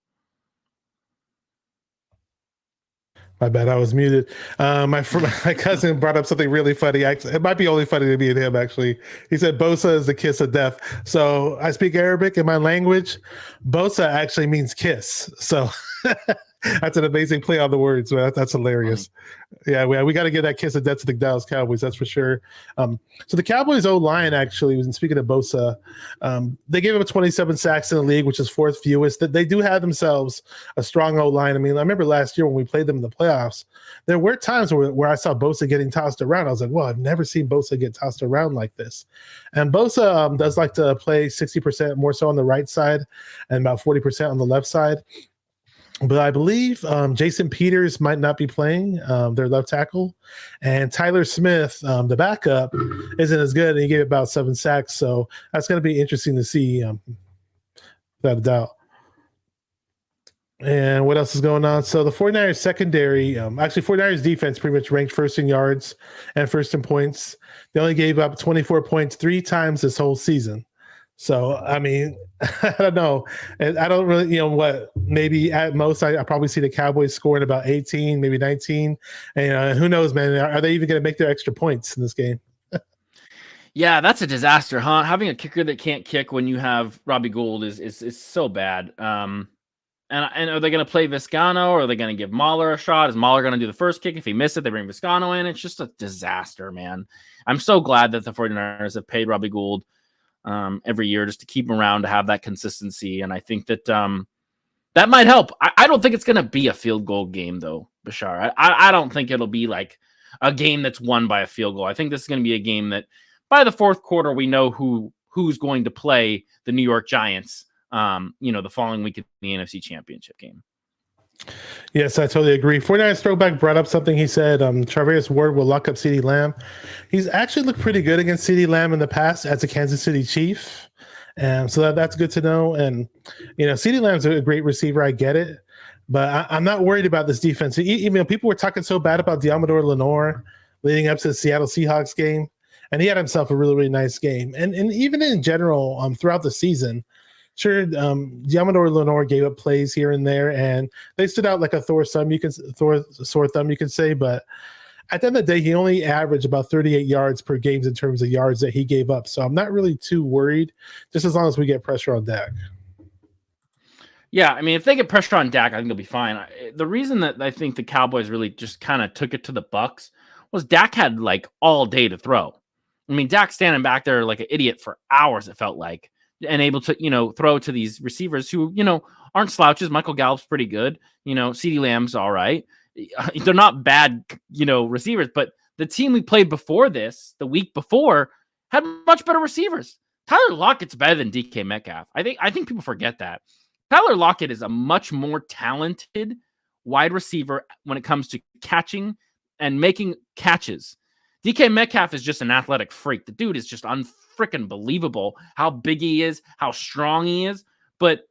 Speaker 3: My bad, I was muted. My cousin brought up something really funny. Actually, it might be only funny to me and him, actually. He said Bosa is the kiss of death. So I speak Arabic in my language. Bosa actually means kiss. So that's an amazing play on the words. That's hilarious. Yeah, we got to get that kiss of death to the Dallas Cowboys. That's for sure. So the Cowboys O-line, actually, speaking of Bosa, they gave up 27 sacks in the league, which is 4th fewest. They do have themselves a strong O-line. I mean, I remember last year when we played them in the playoffs, there were times where I saw Bosa getting tossed around. I was like, well, I've never seen Bosa get tossed around like this. And Bosa does like to play 60% more so on the right side and about 40% on the left side. But I believe Jason Peters might not be playing, their left tackle. And Tyler Smith, the backup, isn't as good. And he gave about 7 sacks. So that's going to be interesting to see, without a doubt. And what else is going on? So the 49ers secondary, 49ers defense pretty much ranked first in yards and first in points. They only gave up 24 points 3 times this whole season. So, I mean, I don't know. And I don't really, what, maybe at most, I probably see the Cowboys scoring about 18, maybe 19. And who knows, man? Are they even going to make their extra points in this game?
Speaker 4: Yeah, that's a disaster, huh? Having a kicker that can't kick when you have Robbie Gould is so bad. And are they going to play Vizcaino, or are they going to give Mahler a shot? Is Mahler going to do the first kick? If he misses it, they bring Vizcaino in. It's just a disaster, man. I'm so glad that the 49ers have paid Robbie Gould every year just to keep him around, to have that consistency. And I think that that might help. I don't think it's going to be a field goal game, though, Bashar. I don't think it'll be like a game that's won by a field goal. I think this is going to be a game that by the fourth quarter, we know who's going to play the New York Giants, the following week in the NFC Championship game.
Speaker 3: Yes, I totally agree. 49ers throwback brought up something. He said Charvarius Ward will lock up CeeDee Lamb. He's actually looked pretty good against CeeDee Lamb in the past as a Kansas City Chief. So that's good to know. And, CeeDee Lamb's a great receiver. I get it. But I'm not worried about this defense. People were talking so bad about Diamador Lenore leading up to the Seattle Seahawks game. And he had himself a really, really nice game. And even in general, throughout the season, sure, Diamador Lenore gave up plays here and there, and they stood out like a sore thumb, you can say. But at the end of the day, he only averaged about 38 yards per game in terms of yards that he gave up. So I'm not really too worried, just as long as we get pressure on Dak.
Speaker 4: Yeah, I mean, if they get pressure on Dak, I think they'll be fine. The reason that I think the Cowboys really just kind of took it to the Bucs was Dak had like all day to throw. I mean, Dak standing back there like an idiot for hours, it felt like, and able to, throw to these receivers who, aren't slouches. Michael Gallup's pretty good. CeeDee Lamb's all right. They're not bad, receivers, but the team we played before this, the week before, had much better receivers. Tyler Lockett's better than DK Metcalf. I think people forget that. Tyler Lockett is a much more talented wide receiver when it comes to catching and making catches. DK Metcalf is just an athletic freak. The dude is just unfreaking believable how big he is, how strong he is. But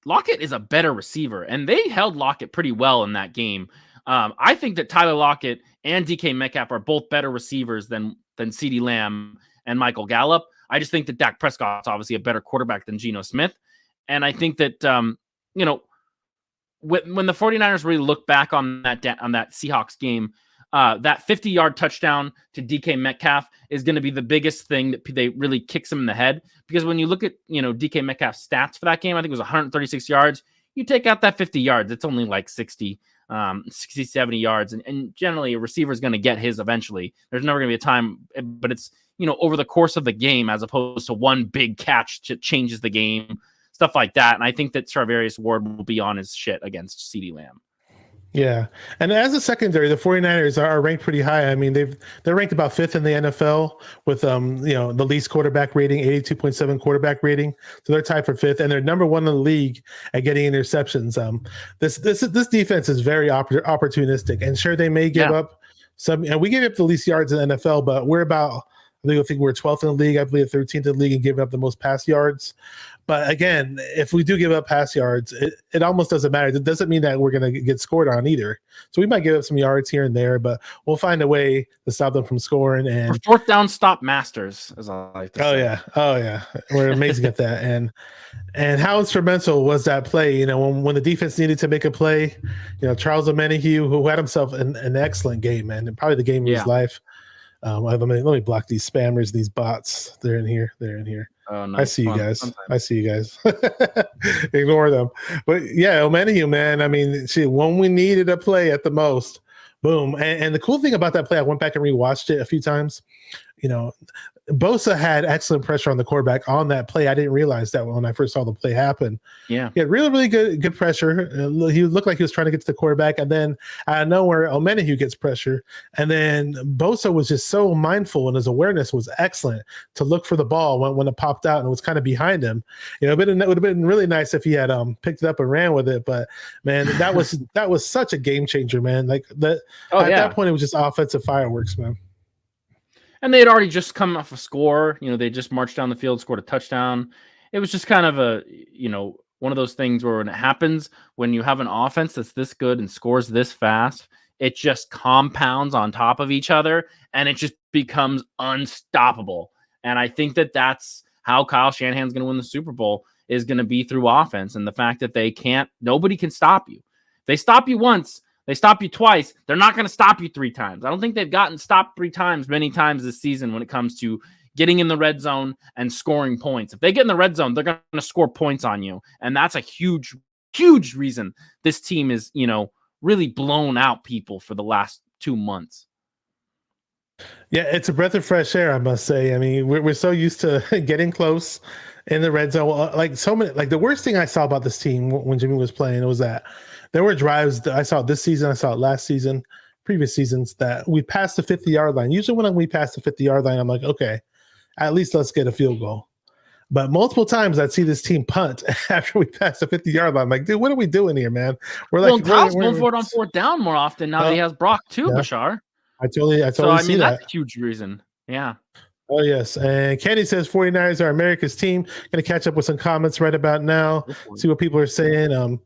Speaker 4: Lockett is a better receiver, and they held Lockett pretty well in that game. I think that Tyler Lockett and DK Metcalf are both better receivers than CeeDee Lamb and Michael Gallup. I just think that Dak Prescott's obviously a better quarterback than Geno Smith. And I think that, when the 49ers really look back on that Seahawks game, that 50-yard touchdown to DK Metcalf is going to be the biggest thing that they really kicks him in the head. Because when you look at, DK Metcalf's stats for that game, I think it was 136 yards. You take out that 50 yards, it's only like 60, 70 yards. And generally, a receiver is going to get his eventually. There's never going to be a time, but it's, over the course of the game, as opposed to one big catch that changes the game, stuff like that. And I think that Charvarius Ward will be on his shit against CeeDee Lamb.
Speaker 3: Yeah. And as a secondary, the 49ers are ranked pretty high. I mean, they're ranked about 5th in the NFL with the least quarterback rating, 82.7 quarterback rating. So they're tied for 5th, and they're number 1 in the league at getting interceptions. This defense is very opportunistic, and sure, they may give up some, and we gave up the least yards in the NFL, but we're about, I think we're 12th in the league, I believe 13th in the league, and giving up the most pass yards. But again, if we do give up pass yards, it almost doesn't matter. It doesn't mean that we're going to get scored on either. So we might give up some yards here and there, but we'll find a way to stop them from scoring. And
Speaker 4: for 4th down stop masters, as I like to say.
Speaker 3: Oh yeah, we're amazing at that. And how instrumental was that play? When the defense needed to make a play, Charles Omenihu, who had himself an excellent game, man, and probably the game of his life. Let me block these spammers, these bots. They're in here.
Speaker 4: Oh, nice.
Speaker 3: I see you guys. Ignore them. But yeah, Omenihu, man. I mean, when we needed a play at the most, boom. And the cool thing about that play, I went back and rewatched it a few times. Bosa had excellent pressure on the quarterback on that play. I didn't realize that when I first saw the play happen.
Speaker 4: Yeah.
Speaker 3: He had really, really good pressure. He looked like he was trying to get to the quarterback. And then out of nowhere, Omenihu gets pressure. And then Bosa was just so mindful, and his awareness was excellent to look for the ball when it popped out and it was kind of behind him. It would have been really nice if he had picked it up and ran with it. But man, that was such a game changer, man. Like that. At that point, it was just offensive fireworks, man.
Speaker 4: And they had already just come off a score. They just marched down the field, scored a touchdown. It was just kind of a, one of those things where when it happens, when you have an offense that's this good and scores this fast, it just compounds on top of each other and it just becomes unstoppable. And I think that that's how Kyle Shanahan's going to win the Super Bowl is going to be through offense, and the fact that nobody can stop you. If they stop you once, they stop you twice, they're not going to stop you 3 times. I don't think they've gotten stopped 3 times many times this season when it comes to getting in the red zone and scoring points. If they get in the red zone, they're going to score points on you. And that's a huge, huge reason this team is, really blown out people for the last 2 months.
Speaker 3: Yeah, it's a breath of fresh air, I must say. I mean, we're so used to getting close in the red zone. Like the worst thing I saw about this team when Jimmy was playing was that there were drives that I saw this season, I saw it last season, previous seasons, that we passed the 50-yard line. Usually when we pass the 50-yard line, I'm like, okay, at least let's get a field goal. But multiple times I'd see this team punt after we pass the 50-yard line. I'm like, dude, what are we doing here, man? We're like,
Speaker 4: Kyle's going for it on 4th down more often now that he has Brock too, yeah. Bashar.
Speaker 3: I totally see that.
Speaker 4: That's a huge reason. Yeah.
Speaker 3: Oh, yes. And Kenny says 49ers are America's team. Going to catch up with some comments right about now, see what people are saying.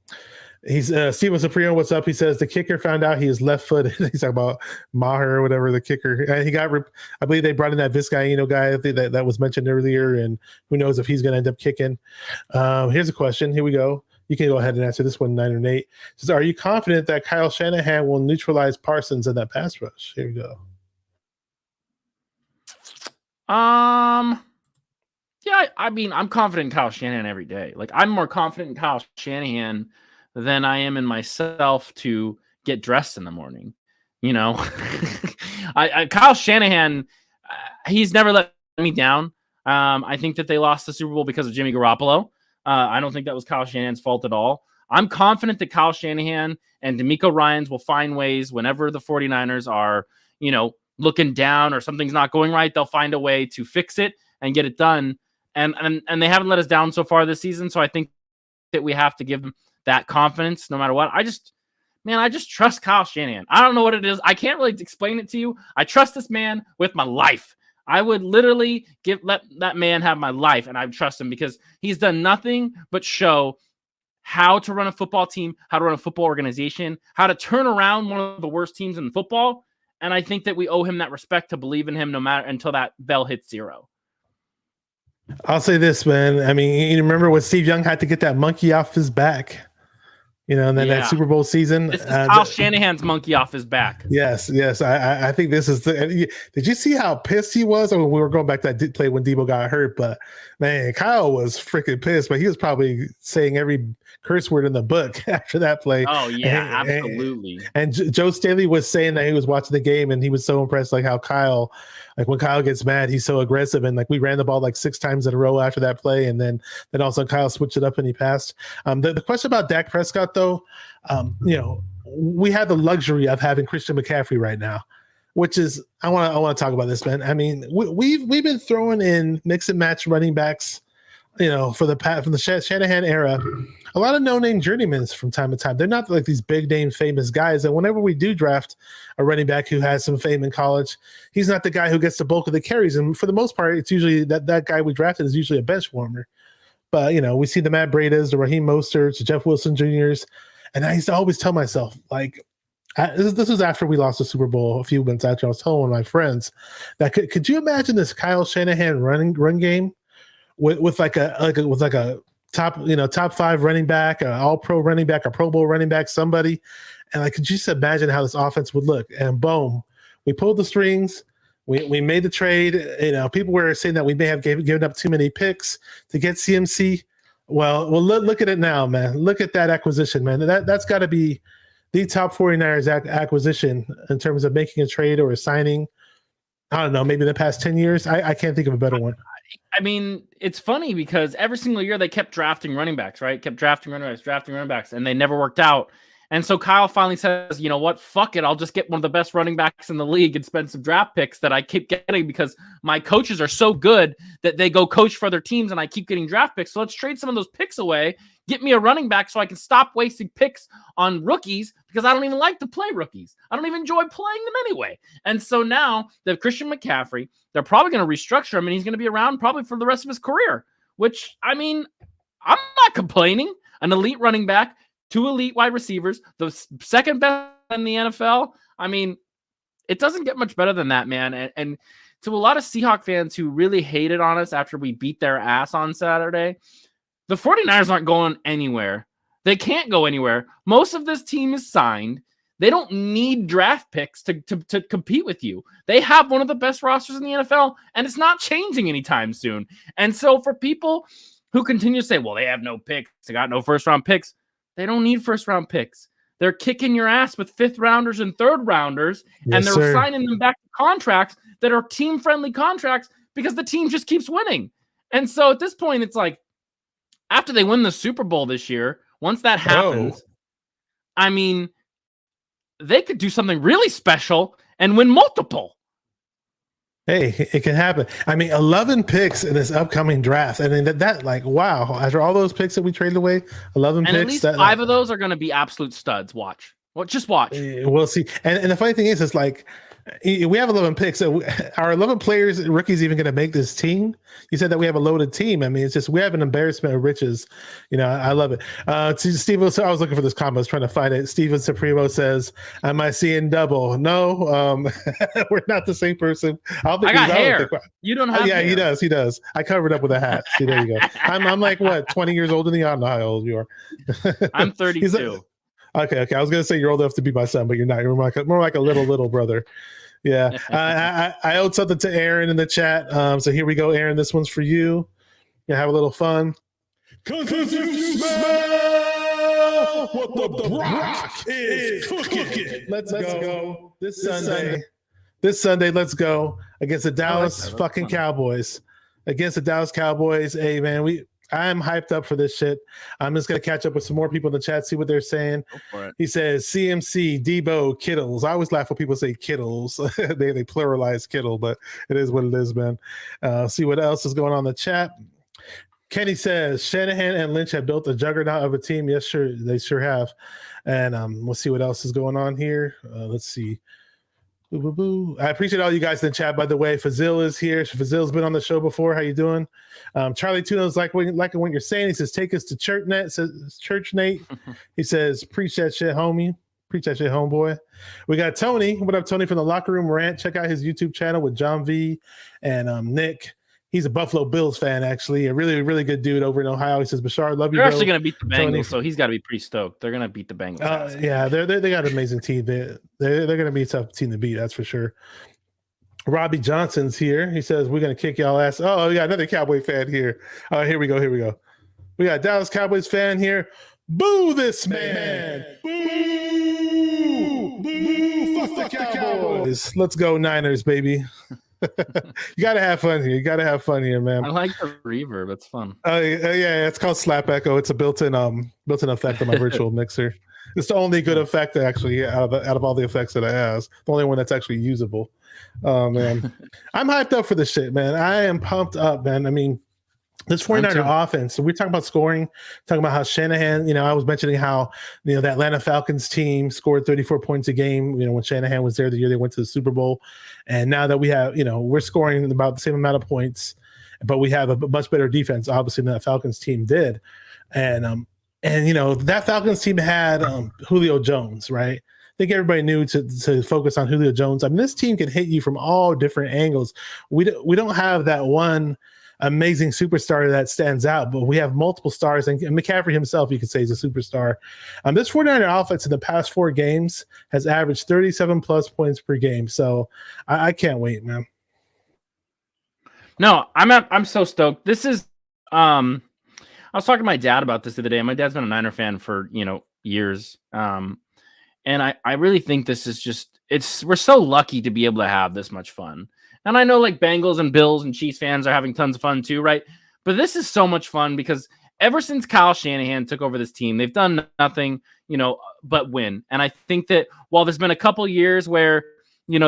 Speaker 3: He's Steven Supremo, what's up? He says the kicker found out he is left-footed. He's talking about Maher or whatever, the kicker. He got, I believe they brought in that Vizcaino guy that was mentioned earlier, and who knows if he's going to end up kicking. Here's a question. Here we go. You can go ahead and answer this one, 9 or 8. It says, are you confident that Kyle Shanahan will neutralize Parsons in that pass rush? Here we go.
Speaker 4: Yeah, I mean, I'm confident in Kyle Shanahan every day. Like, I'm more confident in Kyle Shanahan than I am in myself to get dressed in the morning. Kyle Shanahan, he's never let me down. I think that they lost the Super Bowl because of Jimmy Garoppolo. I don't think that was Kyle Shanahan's fault at all. I'm confident that Kyle Shanahan and DeMeco Ryans will find ways whenever the 49ers are, looking down or something's not going right, they'll find a way to fix it and get it done. And they haven't let us down so far this season. So I think that we have to give them that confidence no matter what. I just trust Kyle Shanahan. I don't know what it is. I can't really explain it to you. I trust this man with my life. I would literally let that man have my life, and I trust him because he's done nothing but show how to run a football team, how to run a football organization, how to turn around one of the worst teams in football. And I think that we owe him that respect to believe in him no matter until that bell hits 0.
Speaker 3: I'll say this, man. I mean, you remember when Steve Young had to get that monkey off his back? And then that Super Bowl season.
Speaker 4: This is Kyle Shanahan's monkey off his back.
Speaker 3: Yes. I think this is did you see how pissed he was? I mean, we were going back to that play when Debo got hurt, but man, Kyle was freaking pissed, but he was probably saying every curse word in the book after that play.
Speaker 4: Oh, yeah, absolutely.
Speaker 3: And Joe Staley was saying that he was watching the game and he was so impressed, like how Kyle, like when Kyle gets mad, he's so aggressive, and like we ran the ball like 6 times in a row after that play, and then also Kyle switched it up and he passed. The question about Dak Prescott, though, we have the luxury of having Christian McCaffrey right now, which is I want to talk about this, man. I mean, we've been throwing in mix and match running backs, from the Shanahan era, a lot of no-name journeymans from time to time. They're not like these big-name famous guys. And whenever we do draft a running back who has some fame in college, he's not the guy who gets the bulk of the carries. And for the most part, it's usually that guy we drafted is usually a bench warmer. But, we see the Matt Breidas, the Raheem Mosterts, the Jeff Wilson Jr.'s. And I used to always tell myself, like, this was after we lost the Super Bowl a few months after. I was telling one of my friends that could you imagine this Kyle Shanahan run game with a top 5 running back, an all-pro running back, a Pro Bowl running back, somebody, and like could you just imagine how this offense would look? And boom, we pulled the strings. We made the trade. People were saying that we may have given up too many picks to get CMC. Well, look at it now, man. Look at that acquisition, man. That's got to be the top 49ers acquisition in terms of making a trade or a signing. I don't know, maybe in the past 10 years. I can't think of a better one.
Speaker 4: I mean, it's funny because every single year they kept drafting running backs, right? Kept drafting running backs, and they never worked out. And so Kyle finally says, you know what? Fuck it. I'll just get one of the best running backs in the league and spend some draft picks that I keep getting because my coaches are so good that they go coach for other teams and I keep getting draft picks. So let's trade some of those picks away, get me a running back so I can stop wasting picks on rookies because I don't even like to play rookies. I don't even enjoy playing them anyway. And so now they have Christian McCaffrey. They're probably going to restructure him and he's going to be around probably for the rest of his career, which, I mean, I'm not complaining. An elite running back, 2 elite wide receivers, the second best in the NFL. I mean, it doesn't get much better than that, man. And to a lot of Seahawk fans who really hated on us after we beat their ass on Saturday, the 49ers aren't going anywhere. They can't go anywhere. Most of this team is signed. They don't need draft picks to compete with you. They have one of the best rosters in the NFL, and it's not changing anytime soon. And so for people who continue to say, well, they have no picks, they got no first-round picks, they don't need first-round picks. They're kicking your ass with fifth-rounders and third-rounders, and they're signing them back to contracts that are team-friendly contracts because the team just keeps winning. And so at this point, it's like, after they win the Super Bowl this year, once that happens, I mean, they could do something really special and win multiple.
Speaker 3: Hey, it can happen. I mean, 11 picks in this upcoming draft. I mean, that like, wow. After all those picks that we traded away, 11 picks.
Speaker 4: At least 5 of those are going to be absolute studs. Watch. Well, just watch.
Speaker 3: We'll see. And the funny thing is, it's like, we have 11 picks. So are 11 players, rookies, even going to make this team? You said that we have a loaded team. I mean, it's just we have an embarrassment of riches. You know, I love it. Steve, so I was looking for this comment. I was trying to find it. Steven Supremo says, "Am I seeing double?" No, we're not the same person.
Speaker 4: I got hair. You don't have.
Speaker 3: Yeah,
Speaker 4: hair.
Speaker 3: He does. I covered up with a hat. See, there you go. I'm like what, 20 years older than you? I don't know how old you are.
Speaker 4: I'm 32.
Speaker 3: Okay. I was gonna say you're old enough to be my son, but you're not. You're more like a little brother. Yeah. I owed something to Aaron in the chat. So here we go, Aaron. This one's for you. You have a little fun. Cause if you smell what the Brock is cooking. Let's go. This Sunday, let's go against the Dallas fucking Cowboys. Against the Dallas Cowboys. Hey man, I'm hyped up for this shit. I'm just going to catch up with some more people in the chat, see what they're saying. He says CMC, Debo, Kittles. I always laugh when people say Kittles. they pluralize Kittle, but it is what it is, man. See what else is going on in the chat. Kenny says Shanahan and Lynch have built a juggernaut of a team. Yes, sure. They sure have. And we'll see what else is going on here. Let's see. I appreciate all you guys in the chat, by the way. Fazil is here. Fazil's been on the show before. How you doing? Charlie Tuno's like what you're saying. He says, take us to Church Nate. He says, preach that shit, homie. Preach that shit, homeboy. We got Tony. What up, Tony, from the Locker Room Rant? Check out his YouTube channel with John V and Nick. He's a Buffalo Bills fan, actually. A really, really good dude over in Ohio. He says, Bashar, love you,
Speaker 4: They're
Speaker 3: bro.
Speaker 4: actually going to beat the Bengals, so he's got to be pretty stoked. They're going to beat the Bengals.
Speaker 3: Yeah, they got an amazing team. They're going to be a tough team to beat, that's for sure. Robbie Johnson's here. He says, we're going to kick y'all ass. Oh, we got another Cowboy fan here. Here we go. We got Dallas Cowboys fan here. Boo this man. Boo. Fuck the Cowboys. Let's go Niners, baby. You gotta have fun here, man.
Speaker 4: I like the reverb. It's fun.
Speaker 3: Yeah, it's called Slap Echo. It's a built-in effect on my virtual mixer. It's the only good effect actually out of all the effects that it has. The only one that's actually usable. Oh man, I'm hyped up for this shit, man. I am pumped up, man. I mean, this 49er offense. So we're talking about scoring, talking about how Shanahan, I was mentioning how, the Atlanta Falcons team scored 34 points a game, when Shanahan was there the year they went to the Super Bowl. And now that we have, we're scoring about the same amount of points, but we have a much better defense, obviously, than that Falcons team did. And that Falcons team had Julio Jones, right? I think everybody knew to focus on Julio Jones. I mean, this team can hit you from all different angles. We don't have that one amazing superstar that stands out, but we have multiple stars, and McCaffrey himself, you could say, is a superstar. This 49er offense in the past 4 games has averaged 37 plus points per game. So I can't wait, man.
Speaker 4: No, I'm so stoked. This is I was talking to my dad about this the other day. My dad's been a Niner fan for years. And I really think this is just we're so lucky to be able to have this much fun. And I know like Bengals and Bills and Chiefs fans are having tons of fun too, right? But this is so much fun because ever since Kyle Shanahan took over this team, they've done nothing, but win. And I think that while there's been a couple years where,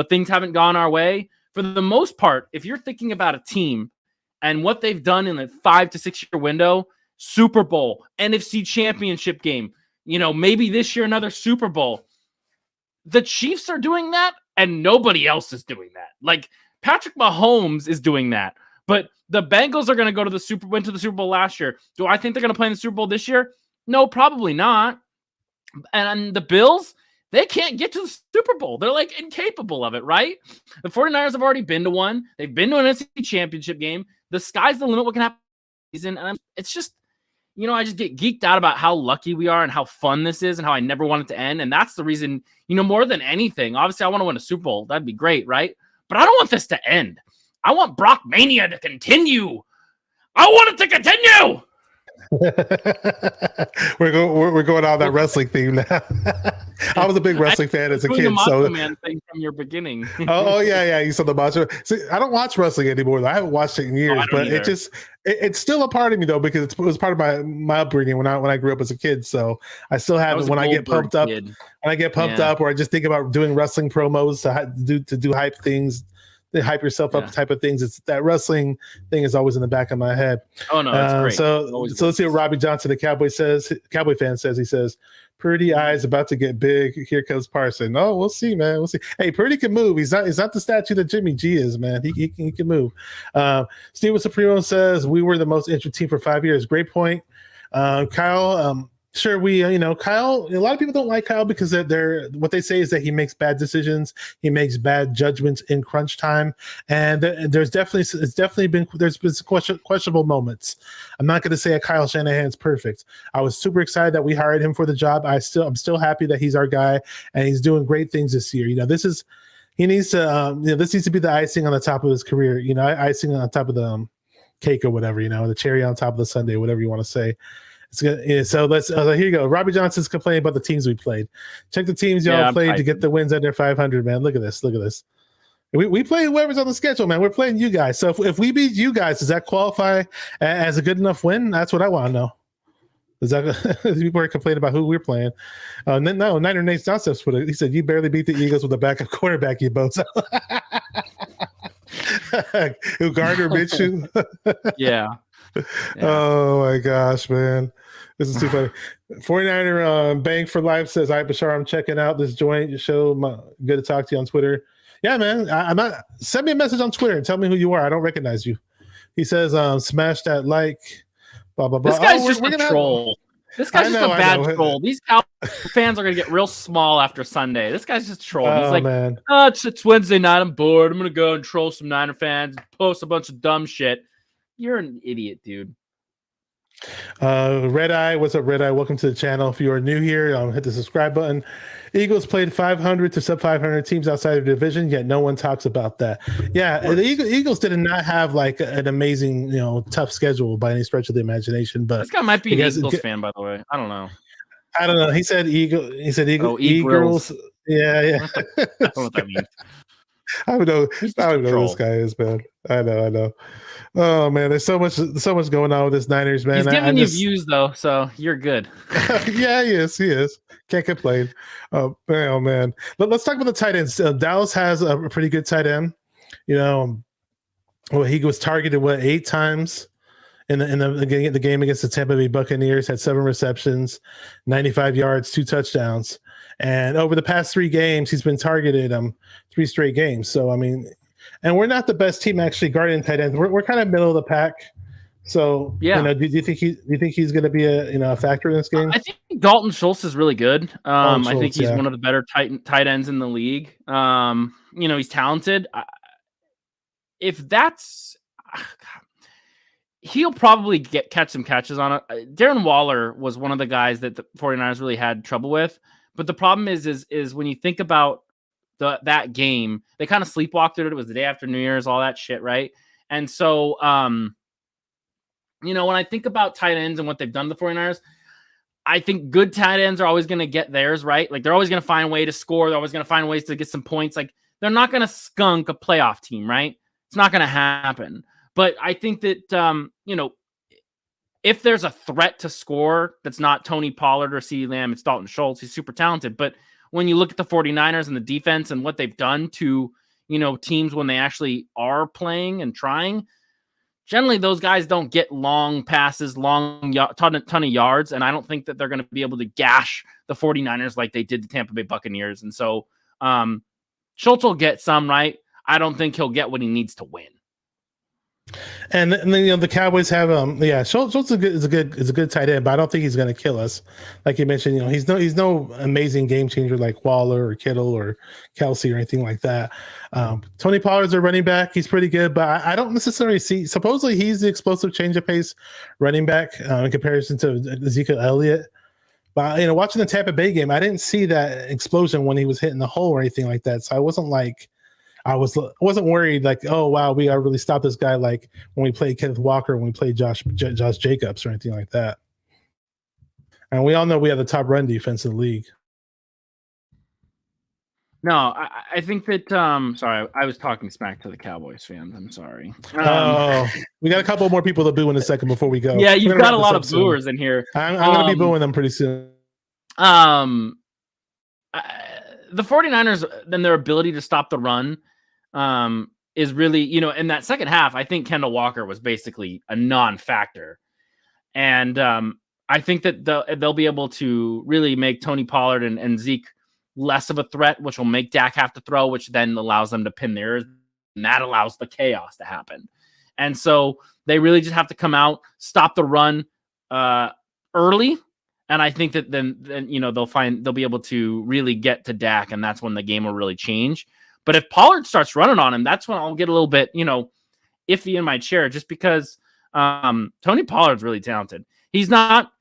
Speaker 4: things haven't gone our way, for the most part, if you're thinking about a team and what they've done in a 5 to 6 year window, Super Bowl, NFC Championship game, maybe this year another Super Bowl. The Chiefs are doing that and nobody else is doing that. Like, Patrick Mahomes is doing that, but the Bengals are going to go to went to the Super Bowl last year. Do I think they're going to play in the Super Bowl this year? No, probably not. And the Bills, They can't get to the Super Bowl. They're like incapable of it, right? The 49ers have already been to one. They've been to an NFC championship game. The sky's the limit. What can happen this season? And it's just, I just get geeked out about how lucky we are and how fun this is and how I never want it to end. And that's the reason, more than anything, obviously I want to win a Super Bowl. That'd be great, right? But I don't want this to end. I want Brock Mania to continue. I want it to continue.
Speaker 3: we're going on that wrestling theme now. I was a big wrestling fan as a kid.
Speaker 4: The Macho Man thing from your beginning.
Speaker 3: oh yeah, you saw the Macho. See, I don't watch wrestling anymore. I haven't watched it in years, but either. It's still a part of me though, because it was part of my upbringing when I grew up as a kid. So I still have it when I get pumped up. When I get pumped up, or I just think about doing wrestling promos to do hype things. They hype yourself up type of things. It's that wrestling thing is always in the back of my head.
Speaker 4: Oh no, that's great.
Speaker 3: So let's see what Robbie Johnson, the Cowboy fan says. He says, Purdy eyes about to get big. Here comes Parson. Oh, we'll see, man. We'll see. Hey, Purdy can move. He's not the statue that Jimmy G is, man. He can move. Steven Supremo says, we were the most injured team for 5 years. Great point. Kyle, sure, Kyle, a lot of people don't like Kyle because they're what they say is that he makes bad decisions, he makes bad judgments in crunch time, and there's been questionable moments. I'm not going to say that Kyle Shanahan's perfect. I was super excited that we hired him for the job. I'm still happy that he's our guy and he's doing great things this year. This needs to be the icing on the top of his career. Icing on top of the cake or whatever. The cherry on top of the sundae, whatever you want to say. It's good. Yeah, so let's. Here you go. Robbie Johnson's complaining about the teams we played. Check the teams y'all played to get the wins under 500. Man, look at this. We play whoever's on the schedule, man. We're playing you guys. So if we beat you guys, does that qualify as a good enough win? That's what I want to know. Is that people are complaining about who we're playing? No, Niner Nate Johnson put it. He said you barely beat the Eagles with a backup quarterback, you both. Who Gardner Minshew?
Speaker 4: Yeah.
Speaker 3: Oh my gosh, man. This is too funny. 49er Bang for Life says, "Hi, Bashar, I'm checking out this joint show. Good to talk to you on Twitter." Yeah, man. I'm not. Send me a message on Twitter and tell me who you are. I don't recognize you. He says, "Smash that like." Blah blah blah.
Speaker 4: This guy's just a troll. This guy's just a bad troll. These Cowboys fans are gonna get real small after Sunday. This guy's just trolling. He's like,
Speaker 3: man.
Speaker 4: It's Wednesday night. I'm bored. I'm gonna go and troll some Niner fans, post a bunch of dumb shit. You're an idiot, dude.
Speaker 3: Red Eye, what's up, Red Eye? Welcome to the channel. If you are new here, hit the subscribe button. Eagles played 500 to sub 500 teams outside of the division, yet no one talks about that. Yeah, the Eagles did not have like an amazing, tough schedule by any stretch of the imagination. But
Speaker 4: this guy might be an Eagles fan, by the way. I don't know.
Speaker 3: He said Eagle. He said Eagle.
Speaker 4: Oh,
Speaker 3: Eagles. Yeah.
Speaker 4: I don't know what that means.
Speaker 3: I don't know who this guy is, man. I know. Oh man, there's so much going on with this Niners, man.
Speaker 4: He's giving you views though, so you're good.
Speaker 3: Yeah, he is. Can't complain. Oh man. Let's talk about the tight ends. Dallas has a pretty good tight end. He was targeted 8 times in the game against the Tampa Bay Buccaneers. Had 7 receptions, 95 yards, 2 touchdowns. And over the past 3 games, he's been targeted 3 straight games. So, I mean, and we're not the best team actually guarding tight ends. We're kind of middle of the pack. So,
Speaker 4: yeah.
Speaker 3: Do you think he's going to be a factor in this game?
Speaker 4: I think Dalton Schultz is really good. I think he's one of the better tight ends in the league. He's talented. He'll probably catch some catches on it. Darren Waller was one of the guys that the 49ers really had trouble with. But the problem is when you think about that game, they kind of sleepwalked through it. It was the day after New Year's, all that shit, right? And so, when I think about tight ends and what they've done to the 49ers, I think good tight ends are always going to get theirs, right? Like, they're always going to find a way to score. They're always going to find ways to get some points. Like, they're not going to skunk a playoff team, right? It's not going to happen. But I think that, if there's a threat to score that's not Tony Pollard or CeeDee Lamb, it's Dalton Schultz. He's super talented. But when you look at the 49ers and the defense and what they've done to, teams when they actually are playing and trying, generally those guys don't get long passes, ton of yards. And I don't think that they're going to be able to gash the 49ers like they did the Tampa Bay Buccaneers. And so Schultz will get some, right? I don't think he'll get what he needs to win.
Speaker 3: And then the Cowboys have Schultz is a good tight end, but I don't think he's going to kill us. Like you mentioned, he's no amazing game changer like Waller or Kittle or Kelsey or anything like that. Tony Pollard's a running back; he's pretty good, but I don't necessarily see. Supposedly, he's the explosive change of pace running back in comparison to Ezekiel Elliott. But watching the Tampa Bay game, I didn't see that explosion when he was hitting the hole or anything like that. So I wasn't wasn't worried like, oh wow, we gotta really stop this guy like when we played Kenneth Walker, when we played Josh Jacobs or anything like that. And we all know we have the top run defense in the league.
Speaker 4: No, I think that sorry, I was talking smack to the Cowboys fans. I'm sorry.
Speaker 3: We got a couple more people to boo in a second before we go.
Speaker 4: Yeah, you've got a lot of booers in here.
Speaker 3: I'm gonna be booing them pretty soon.
Speaker 4: The 49ers and their ability to stop the run is really, in that second half, I think Kendall Walker was basically a non-factor. And I think that they'll be able to really make Tony Pollard and Zeke less of a threat, which will make Dak have to throw, which then allows them to pin theirs. And that allows the chaos to happen. And so they really just have to come out, stop the run early. And I think that then they'll be able to really get to Dak, and that's when the game will really change. But if Pollard starts running on him, that's when I'll get a little bit, iffy in my chair, just because Tony Pollard's really talented. He's not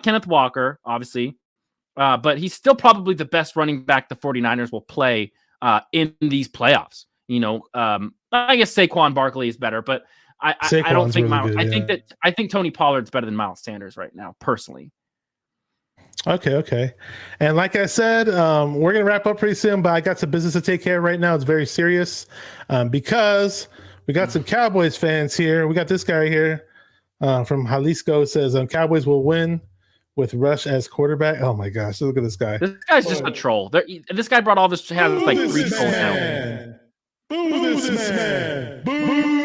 Speaker 4: Kenneth Walker, obviously, but he's still probably the best running back the 49ers will play in these playoffs. I guess Saquon Barkley is better, but I don't think really good, I think Tony Pollard's better than Miles Sanders right now, personally.
Speaker 3: Okay. And like I said, we're going to wrap up pretty soon, but I got some business to take care of right now. It's very serious because we got some Cowboys fans here. We got this guy right here from Jalisco says Cowboys will win with Rush as quarterback. Oh my gosh, look at this guy.
Speaker 4: This guy's just a troll. This guy brought all this, has like 3 trolls now.
Speaker 3: Boo this man. Boo.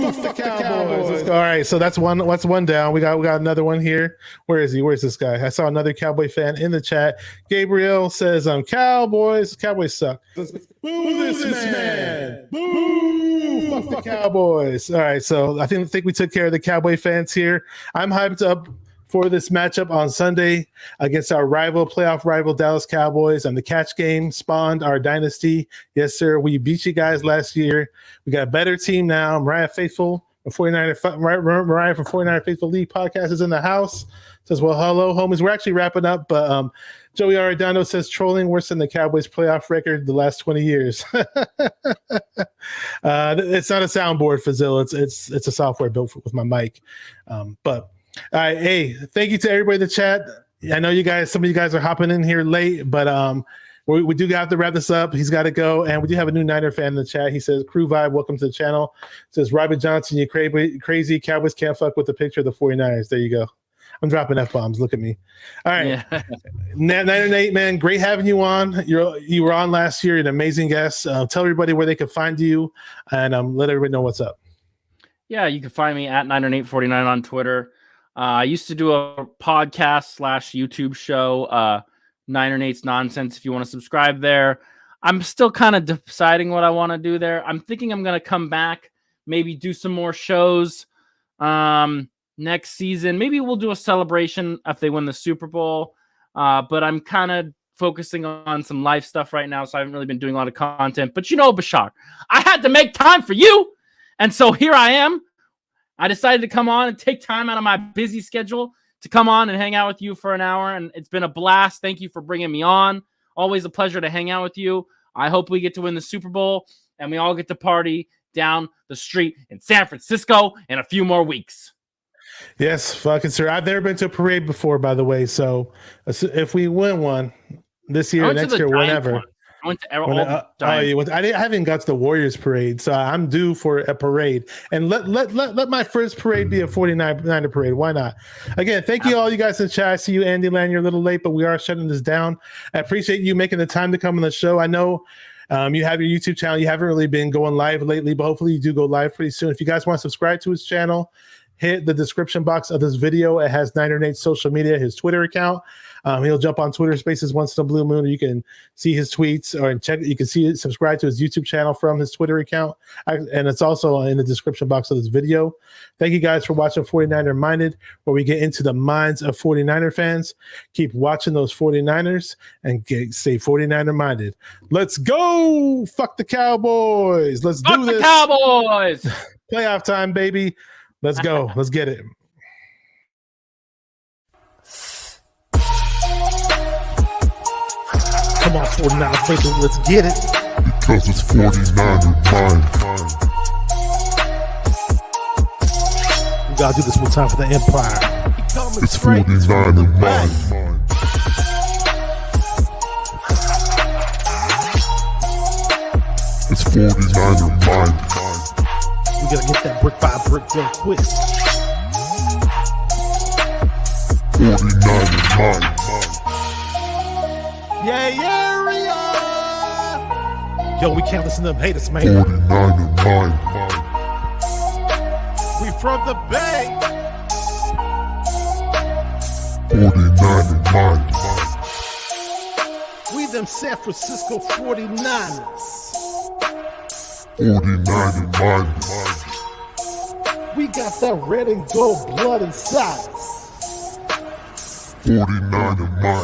Speaker 3: Fuck the Cowboys. All right, so that's one down. We got another one here. Where is he? Where's this guy? I saw another Cowboy fan in the chat. Gabriel says Cowboys suck. Boo this man. Boo. Fuck the Cowboys. All right, so I think we took care of the Cowboy fans here. I'm hyped up for this matchup on Sunday against our playoff rival Dallas Cowboys. And the catch game spawned our dynasty. Yes, sir. We beat you guys last year. We got a better team now. Mariah Faithful, Mariah from 49er Faithful League podcast is in the house. Says, well, hello, homies. We're actually wrapping up, but Joey Arredondo says trolling worse than the Cowboys playoff record the last 20 years. It's not a soundboard, Fazil. It's a software built with my mic. But all right, hey, thank you to everybody in the chat. I know some of you guys are hopping in here late, but we do have to wrap this up. He's got to go, and we do have a new Niner fan in the chat. He says, "Crew Vibe, welcome to the channel." Says, "Robert Johnson, you crazy Cowboys can't fuck with the picture of the 49ers." There you go. I'm dropping F-bombs. Look at me. All right, yeah. Niner Nate, man, great having you on. You were on last year, an amazing guest. Tell everybody where they can find you, and let everybody know what's up.
Speaker 4: Yeah, you can find me at NinerNate49 on Twitter. I used to do a podcast / YouTube show, Niner Nate's Nonsense, if you want to subscribe there. I'm still kind of deciding what I want to do there. I'm thinking I'm going to come back, maybe do some more shows next season. Maybe we'll do a celebration if they win the Super Bowl. But I'm kind of focusing on some life stuff right now, so I haven't really been doing a lot of content. But Bashar, I had to make time for you. And so here I am. I decided to come on and take time out of my busy schedule to come on and hang out with you for an hour. And it's been a blast. Thank you for bringing me on. Always a pleasure to hang out with you. I hope we get to win the Super Bowl and we all get to party down the street in San Francisco in a few more weeks.
Speaker 3: Yes, fucking sir. I've never been to a parade before, by the way. So if we win one this year, next year, whenever.
Speaker 4: I went to
Speaker 3: I haven't got to the Warriors parade, so I'm due for a parade. And let my first parade be a 49er parade. Why not? Again, thank you all you guys in the chat. I see you, Andy Land. You're a little late, but we are shutting this down. I appreciate you making the time to come on the show. I know you have your YouTube channel. You haven't really been going live lately, but hopefully you do go live pretty soon. If you guys want to subscribe to his channel, hit the description box of this video. It has Niner Nate's social media, his Twitter account. He'll jump on Twitter Spaces once in a blue moon. You can see his tweets or check. You can see it, subscribe to his YouTube channel from his Twitter account. And it's also in the description box of this video. Thank you guys for watching 49er Minded, where we get into the minds of 49er fans. Keep watching those 49ers and stay 49er minded. Let's go. Fuck the Cowboys. Let's do this.
Speaker 4: Fuck the Cowboys.
Speaker 3: Playoff time, baby. Let's go. Let's get it. Come on, 49ers, baby. Let's get it.
Speaker 2: Because it's 49er mind.
Speaker 3: We gotta do this one time for the Empire.
Speaker 2: It's 49er mind. It's 49er mind.
Speaker 3: We gotta get that brick by brick real quick.
Speaker 2: 49er mind.
Speaker 3: Yeah, Yo, we can't listen to them haters, man.
Speaker 2: 49er mind.
Speaker 3: We from the Bay.
Speaker 2: 49er mind.
Speaker 3: We them San Francisco 49ers.
Speaker 2: 49er mind.
Speaker 3: We got that red and gold blood inside us.
Speaker 2: 49er mind.